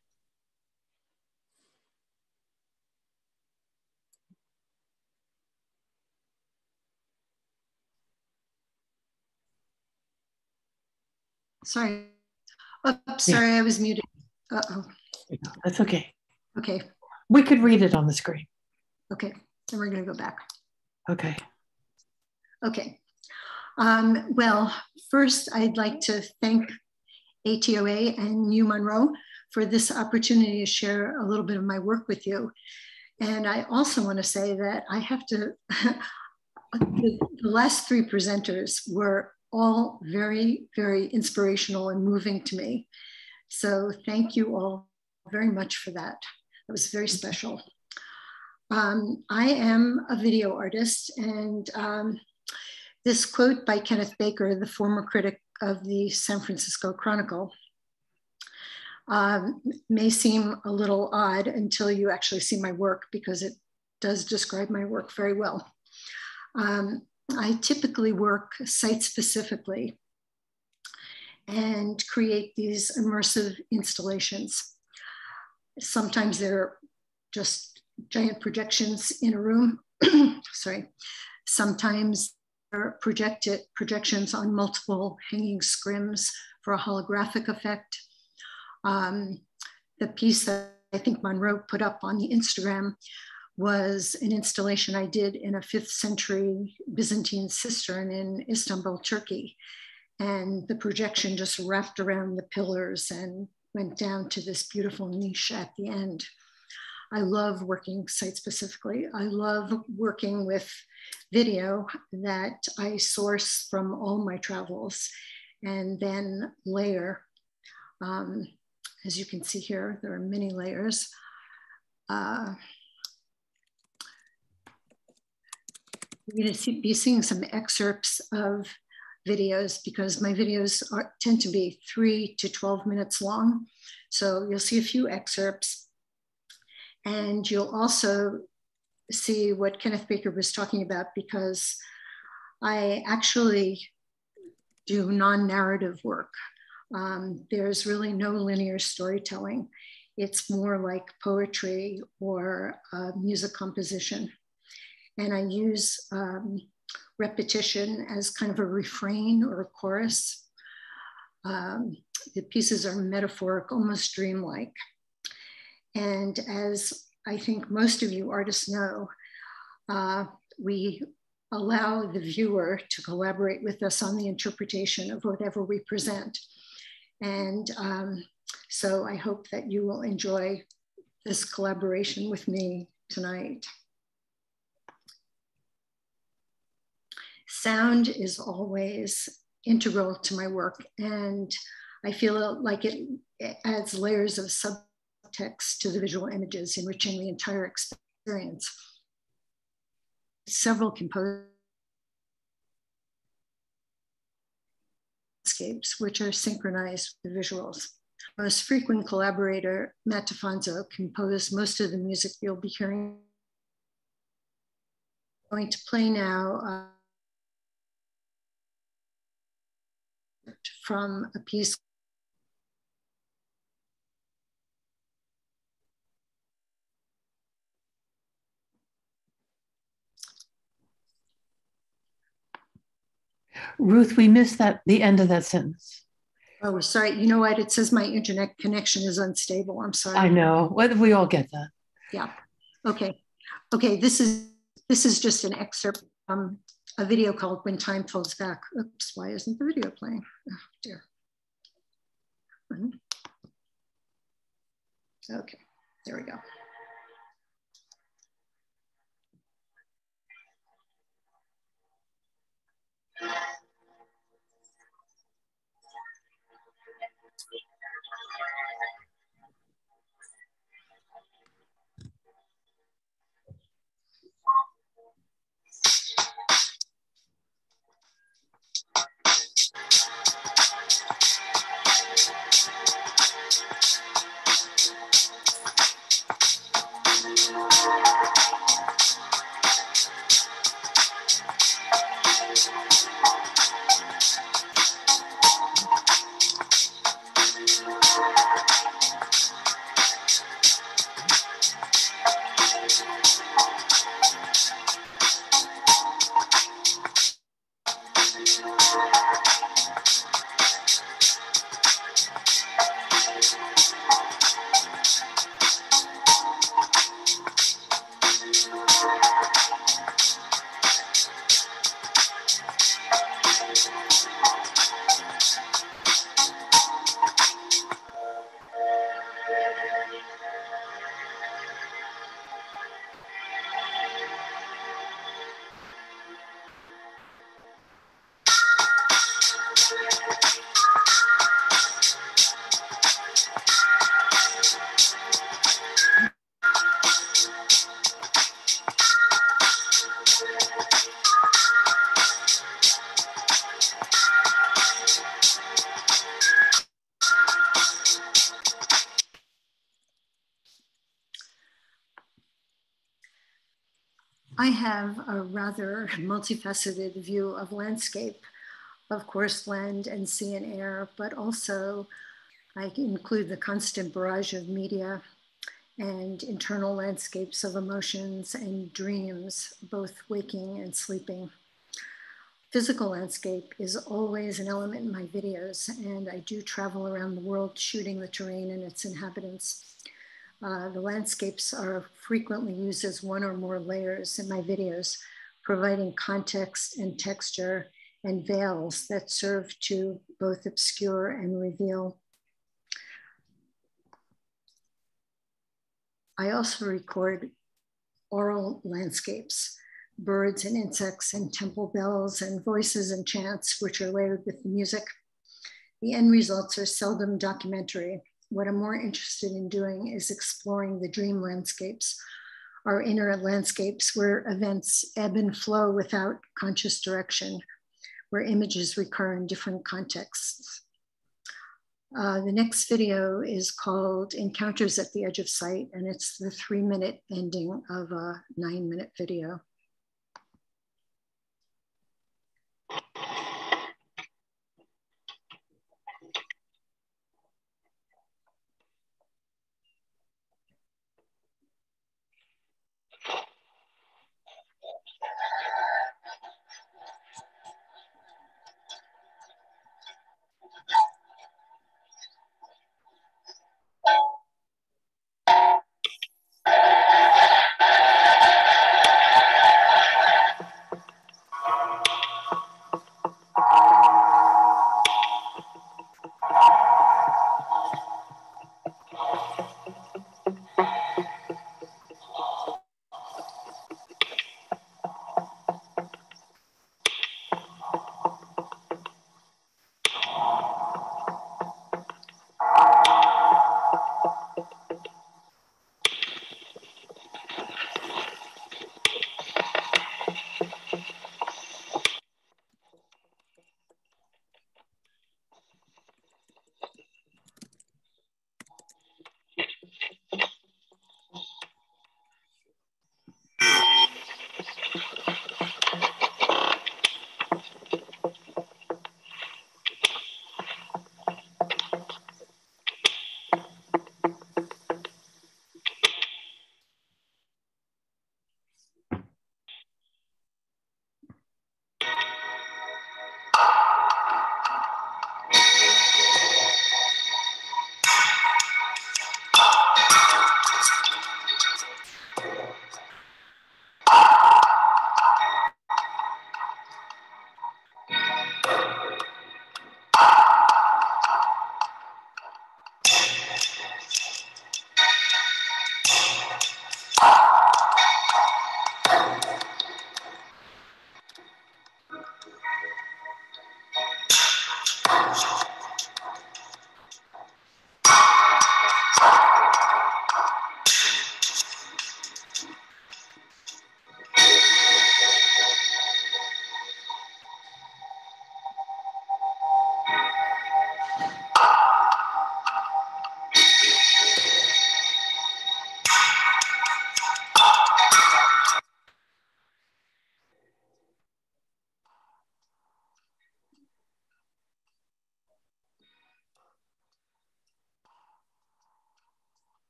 Sorry. Oh, sorry, I was muted. Uh-oh. That's okay. Okay. We could read it on the screen. Okay, then we're going to go back. Okay. Okay. Well, first, I'd like to thank ATOA and you, Monroe, for this opportunity to share a little bit of my work with you. And I also want to say that I have to, the last three presenters were all very, very inspirational and moving to me. So thank you all very much for that. It was very special. I am a video artist, and this quote by Kenneth Baker, the former critic of the San Francisco Chronicle, may seem a little odd until you actually see my work, because it does describe my work very well. I typically work site-specifically and create these immersive installations. Sometimes they're just giant projections in a room. Sorry. Sometimes they're projections on multiple hanging scrims for a holographic effect. The piece that I think Monroe put up on the Instagram was an installation I did in a 5th century Byzantine cistern in Istanbul, Turkey. And the projection just wrapped around the pillars and went down to this beautiful niche at the end. I love working site-specifically. I love working with video that I source from all my travels and then layer. As you can see here, there are many layers. You're going to be seeing some excerpts of videos, because my videos tend to be 3 to 12 minutes long. So you'll see a few excerpts, and you'll also see what Kenneth Baker was talking about, because I actually do non-narrative work. There's really no linear storytelling. It's more like poetry or music composition. And I use repetition as kind of a refrain or a chorus. The pieces are metaphoric, almost dreamlike. And as I think most of you artists know, we allow the viewer to collaborate with us on the interpretation of whatever we present. And so I hope that you will enjoy this collaboration with me tonight. Sound is always integral to my work, and I feel like it adds layers of subtext to the visual images, enriching the entire experience. Several composed landscapes, which are synchronized with the visuals. Most frequent collaborator, Matt DeFonso, composed most of the music you'll be hearing. I'm going to play now from a piece. Ruth, we missed the end of that sentence. Oh, sorry. You know what? It says my internet connection is unstable. I'm sorry. I know. We all get that. Yeah. Okay. Okay. This is just an excerpt from a video called When Time Flows Back. Oops, why isn't the video playing? Oh, dear. Okay, there we go. I have a rather multifaceted view of landscape, of course, land and sea and air, but also I include the constant barrage of media and internal landscapes of emotions and dreams, both waking and sleeping. Physical landscape is always an element in my videos, and I do travel around the world shooting the terrain and its inhabitants. The landscapes are frequently used as one or more layers in my videos, providing context and texture and veils that serve to both obscure and reveal. I also record oral landscapes, birds and insects and temple bells and voices and chants, which are layered with music. The end results are seldom documentary. What I'm more interested in doing is exploring the dream landscapes, our inner landscapes where events ebb and flow without conscious direction, where images recur in different contexts. The next video is called Encounters at the Edge of Sight, and it's the 3-minute ending of a 9-minute video.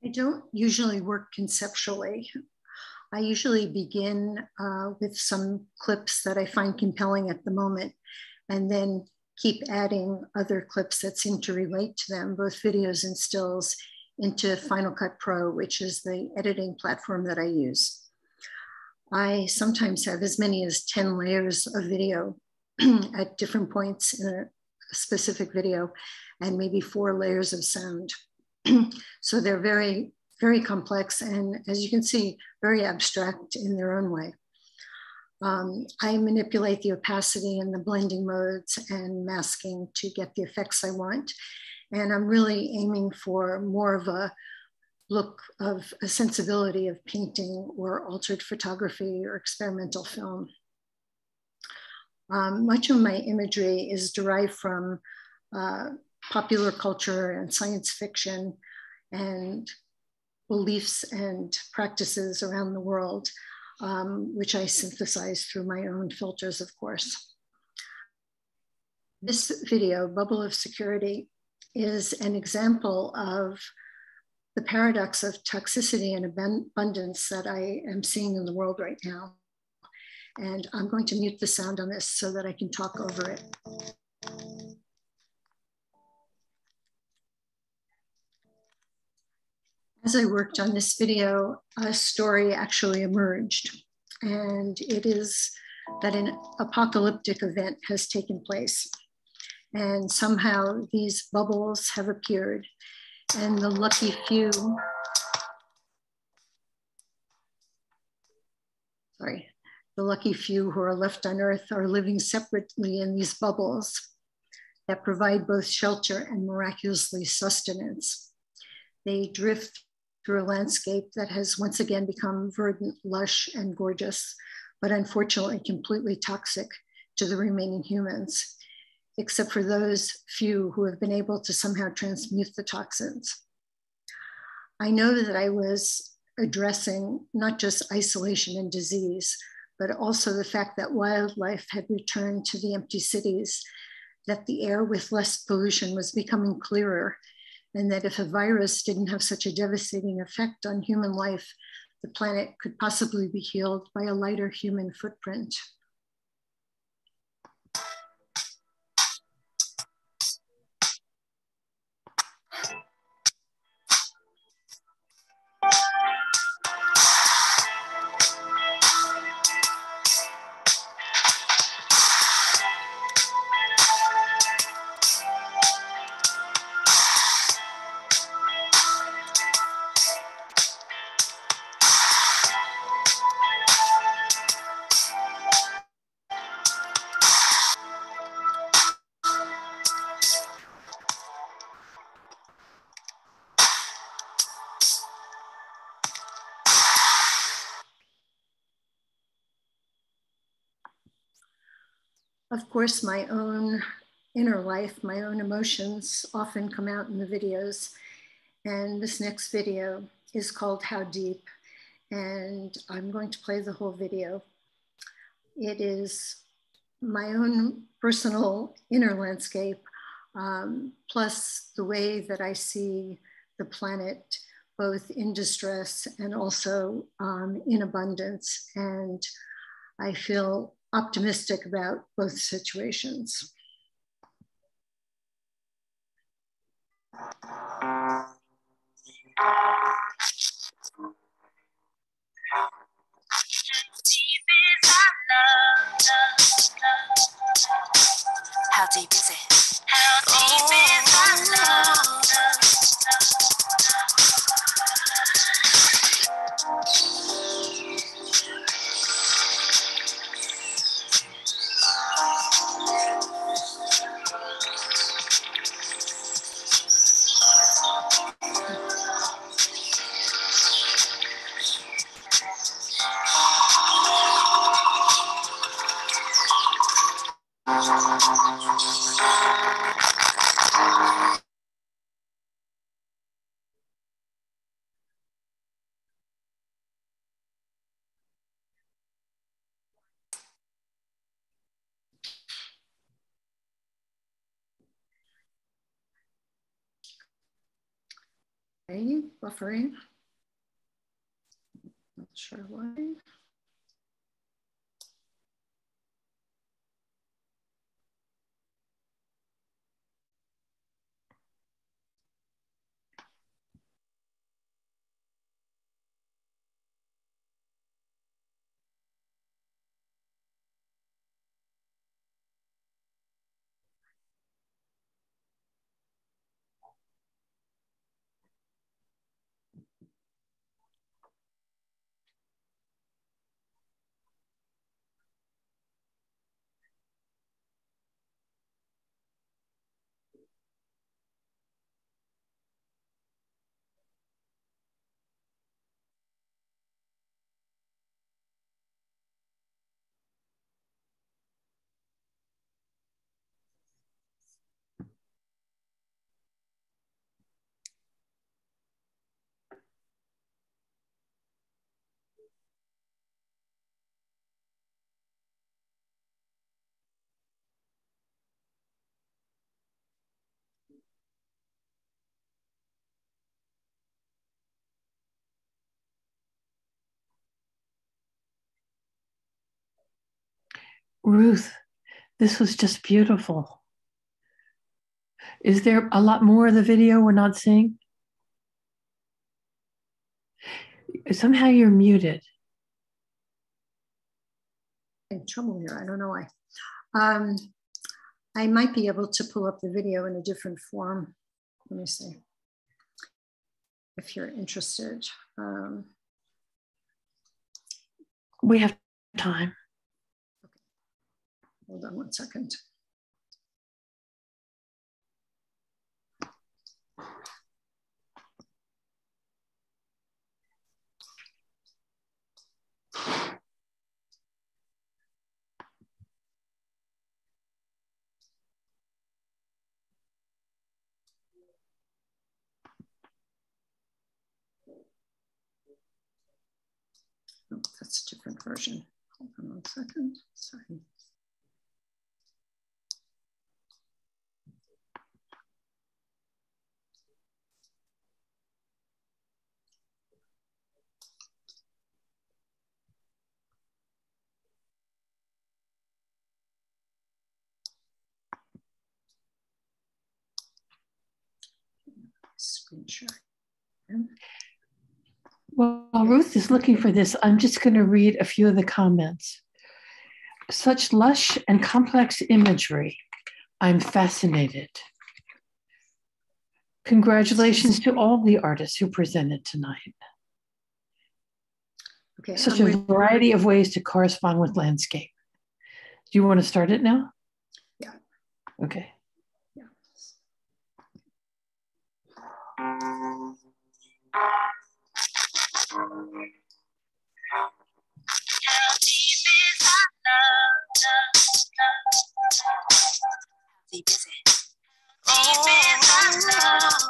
I don't usually work conceptually. I usually begin with some clips that I find compelling at the moment, and then keep adding other clips that seem to relate to them, both videos and stills, into Final Cut Pro, which is the editing platform that I use. I sometimes have as many as 10 layers of video at different points in a specific video, and maybe 4 layers of sound. So they're very, very complex, and as you can see, very abstract in their own way. I manipulate the opacity and the blending modes and masking to get the effects I want. And I'm really aiming for more of a look of a sensibility of painting or altered photography or experimental film. Much of my imagery is derived from popular culture and science fiction and beliefs and practices around the world, which I synthesize through my own filters, of course. This video, Bubble of Security, is an example of the paradox of toxicity and abundance that I am seeing in the world right now. And I'm going to mute the sound on this so that I can talk over it. As I worked on this video, a story actually emerged, and it is that an apocalyptic event has taken place. And somehow these bubbles have appeared, and the lucky few, the lucky few who are left on Earth are living separately in these bubbles that provide both shelter and miraculously sustenance. They drift through a landscape that has once again become verdant, lush, and gorgeous, but unfortunately completely toxic to the remaining humans, except for those few who have been able to somehow transmute the toxins. I know that I was addressing not just isolation and disease, but also the fact that wildlife had returned to the empty cities, that the air with less pollution was becoming clearer, and that if a virus didn't have such a devastating effect on human life, the planet could possibly be healed by a lighter human footprint. Of course, my own inner life, my own emotions often come out in the videos. And this next video is called How Deep? And I'm going to play the whole video. It is my own personal inner landscape, plus the way that I see the planet, both in distress and also in abundance. And I feel optimistic about both situations. How deep is it? How deep is our love? Okay, buffering. Not sure why. Ruth, this was just beautiful. Is there a lot more of the video we're not seeing? Somehow you're muted. I have trouble here. I don't know why. I might be able to pull up the video in a different form. Let me see. If you're interested. We have time. Okay. Hold on one second. Oh, that's a different version. Hold on one second. Sorry. Screen share. Well, while Ruth is looking for this, I'm just going to read a few of the comments. Such lush and complex imagery. I'm fascinated. Congratulations to all the artists who presented tonight. Okay, Such a variety of ways to correspond with landscape. Do you want to start it now? Yeah. Okay. Yeah. Deep is it? Deep is our love.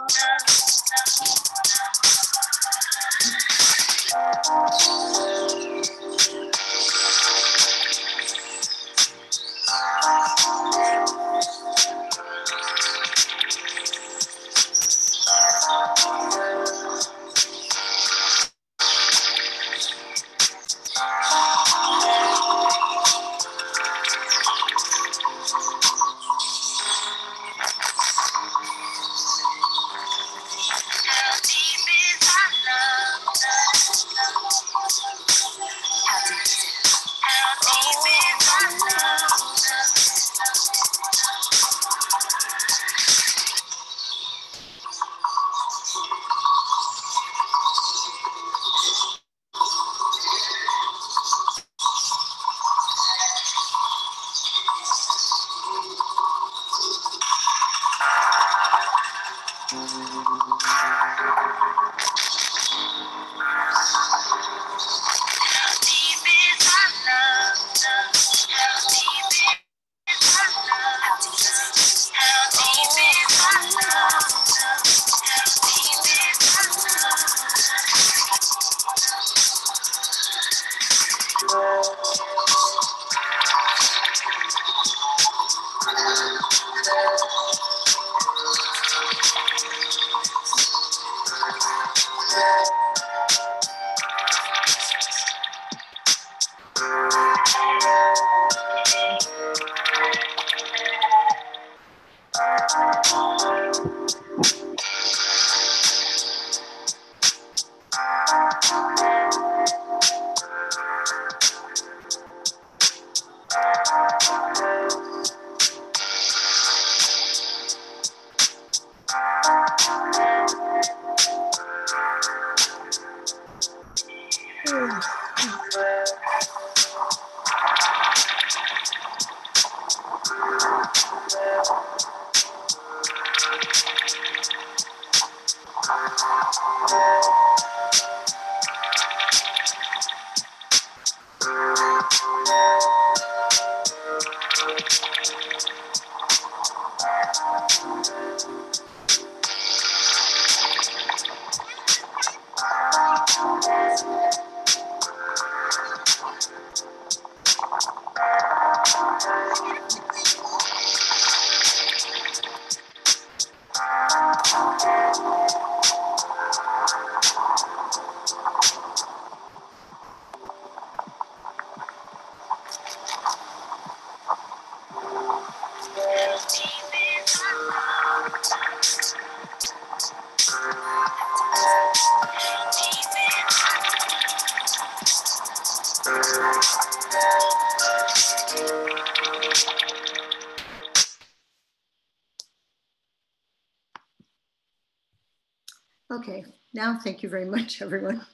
Okay, now thank you very much, everyone.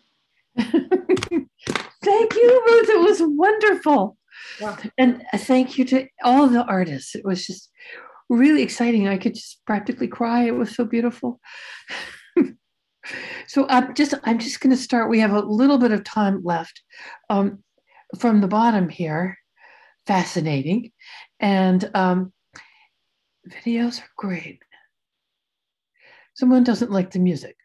Thank you, Ruth. It was wonderful. Wow. And thank you to all the artists. It was just really exciting. I could just practically cry. It was so beautiful. So I'm just going to start. We have a little bit of time left from the bottom here. Fascinating. And videos are great. Someone doesn't like the music.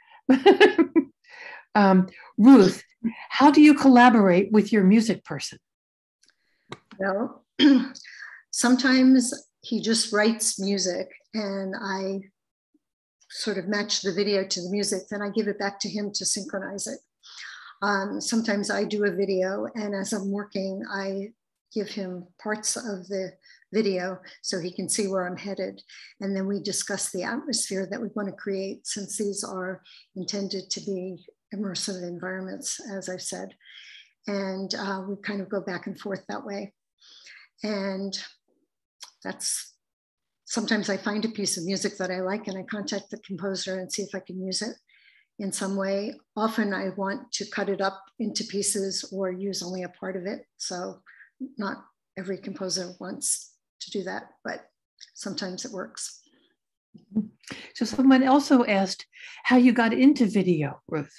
Ruth, how do you collaborate with your music person? Well, sometimes he just writes music and I sort of match the video to the music, then I give it back to him to synchronize it. Sometimes I do a video and as I'm working, I give him parts of the video so he can see where I'm headed. And then we discuss the atmosphere that we want to create, since these are intended to be immersive environments, as I've said. And we kind of go back and forth that way. And that's, sometimes I find a piece of music that I like and I contact the composer and see if I can use it in some way. Often I want to cut it up into pieces or use only a part of it. So not every composer wants to do that, but sometimes it works. So someone also asked how you got into video, Ruth.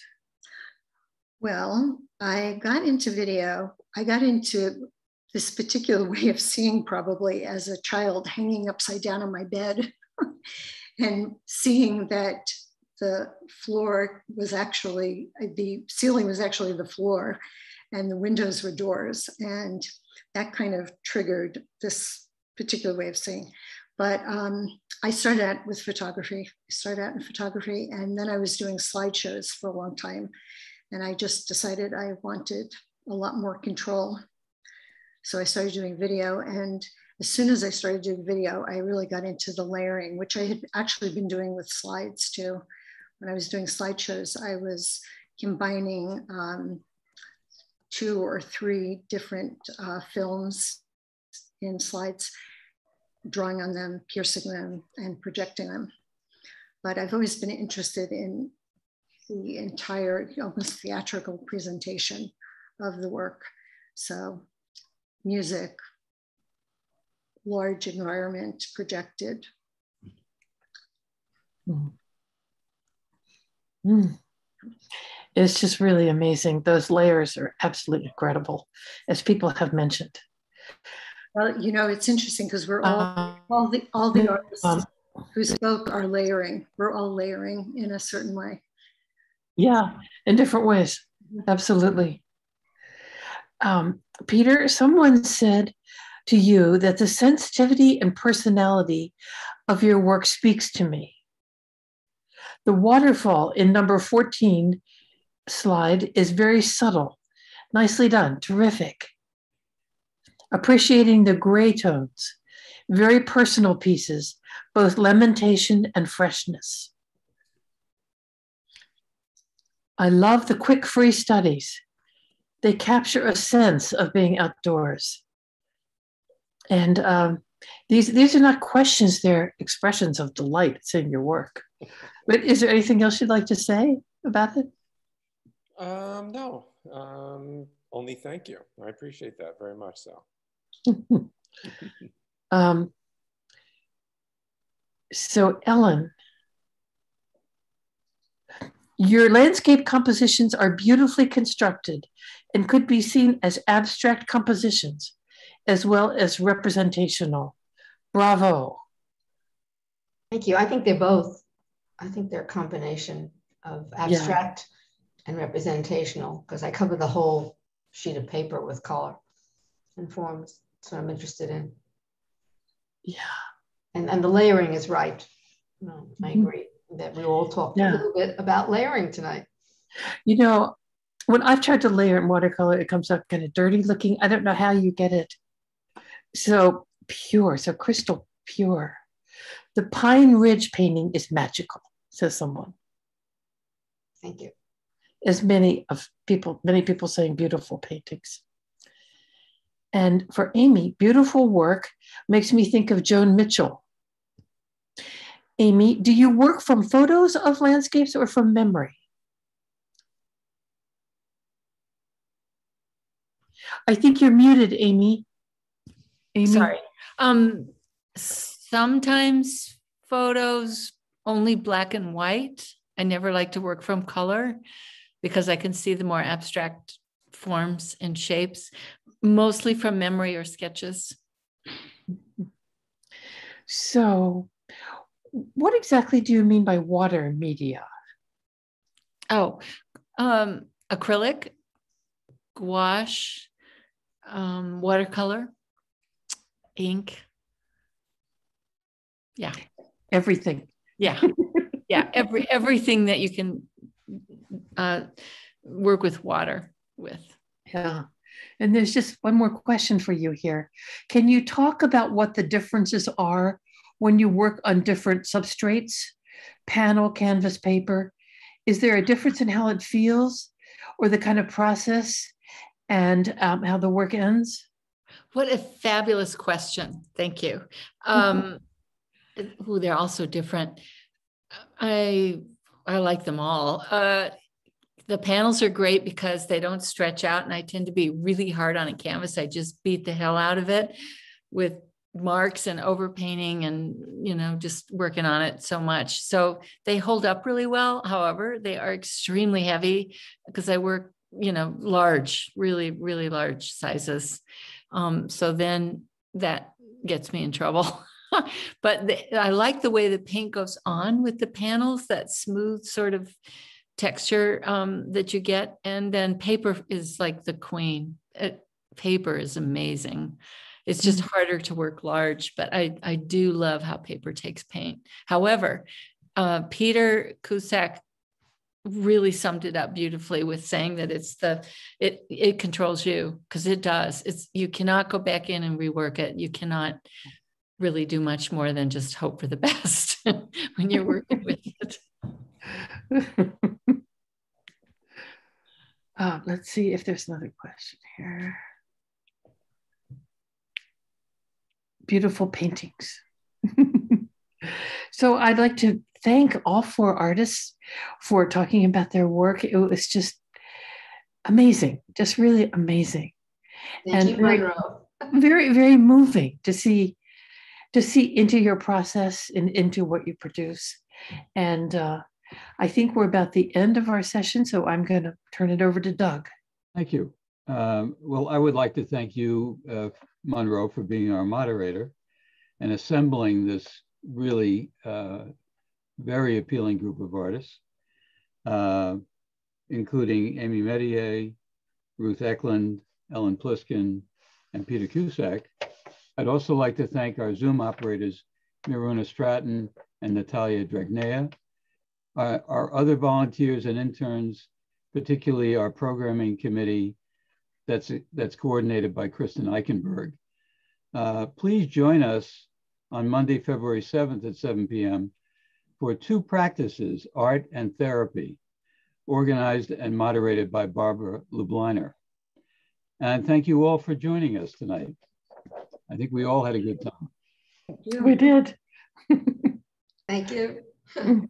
Well, I got into video. I got into this particular way of seeing probably as a child, hanging upside down on my bed and seeing that the floor was actually, the ceiling was actually the floor and the windows were doors. And that kind of triggered this particular way of seeing. But I started out with photography. I started out in photography and then I was doing slideshows for a long time. And I just decided I wanted a lot more control. So I started doing video, and as soon as I started doing video, I really got into the layering, which I had actually been doing with slides too. When I was doing slideshows, I was combining 2 or 3 different films in slides, drawing on them, piercing them, and projecting them. But I've always been interested in the entire, almost theatrical presentation of the work. So music, large environment projected. It's just really amazing. Those layers are absolutely incredible, as people have mentioned. Well, you know, it's interesting because we're all the artists who spoke are layering. We're all layering in a certain way. Yeah, in different ways. Absolutely. Peter, someone said to you that the sensitivity and personality of your work speaks to me. The waterfall in number 14 slide is very subtle. Nicely done, terrific. Appreciating the gray tones, very personal pieces, both lamentation and freshness. I love the quick free studies. They capture a sense of being outdoors. And these are not questions, they're expressions of delight. It's in your work. But is there anything else you'd like to say about it? No, only thank you. I appreciate that very much so. So Ellen, your landscape compositions are beautifully constructed and could be seen as abstract compositions as well as representational. Bravo. Thank you. I think they're both. I think they're a combination of abstract and representational, because I cover the whole sheet of paper with color and forms. That's what I'm interested in. Yeah. And the layering is right. No, I agree that we all talked a little bit about layering tonight. You know, when I've tried to layer in watercolor, it comes out kind of dirty looking. I don't know how you get it so pure, so crystal pure. The Pine Ridge painting is magical, says someone. Thank you. As many people saying beautiful paintings. And for Amy, beautiful work makes me think of Joan Mitchell. Amy, do you work from photos of landscapes or from memory? I think you're muted, Amy. Sorry. Sometimes photos only black and white. I never like to work from color because I can see the more abstract forms and shapes, mostly from memory or sketches. So what exactly do you mean by water media? Oh, acrylic, gouache, watercolor, ink. Yeah. Everything. Yeah. Yeah. Everything that you can work with water with. Yeah. And there's just one more question for you here. Can you talk about what the differences are when you work on different substrates, panel, canvas, paper? Is there a difference in how it feels or the kind of process and how the work ends? What a fabulous question. Thank you. They're also different. I like them all. The panels are great because they don't stretch out, and I tend to be really hard on a canvas. I just beat the hell out of it with marks and overpainting and, just working on it so much. So they hold up really well. However, they are extremely heavy because I work, large, really, really large sizes. So then that gets me in trouble. But I like the way the paint goes on with the panels, that smooth sort of texture that you get. And then paper is like the queen. Paper is amazing. It's just harder to work large, but I do love how paper takes paint. However, Peter Cusack really summed it up beautifully with saying that it controls you, because it does. You cannot go back in and rework it. You cannot really do much more than just hope for the best when you're working with it. Let's see if there's another question here. Beautiful paintings. So I'd like to thank all four artists for talking about their work. It was just amazing, just really amazing. Thank you, Monroe. Very, very moving to see into your process and into what you produce. And I think we're about the end of our session, so I'm going to turn it over to Doug. Thank you. Well, I would like to thank you, Monroe, for being our moderator and assembling this really very appealing group of artists, including Amy Metier, Ruth Eklund, Ellen Pliskin, and Peter Cusack. I'd also like to thank our Zoom operators, Miruna Stratton and Natalia Dregnea, our other volunteers and interns, particularly our programming committee that's coordinated by Kristen Eichenberg. Please join us on Monday, February 7th at 7 p.m. for 2 practices, art and therapy, organized and moderated by Barbara Lubliner. And thank you all for joining us tonight. I think we all had a good time. We did. Thank you.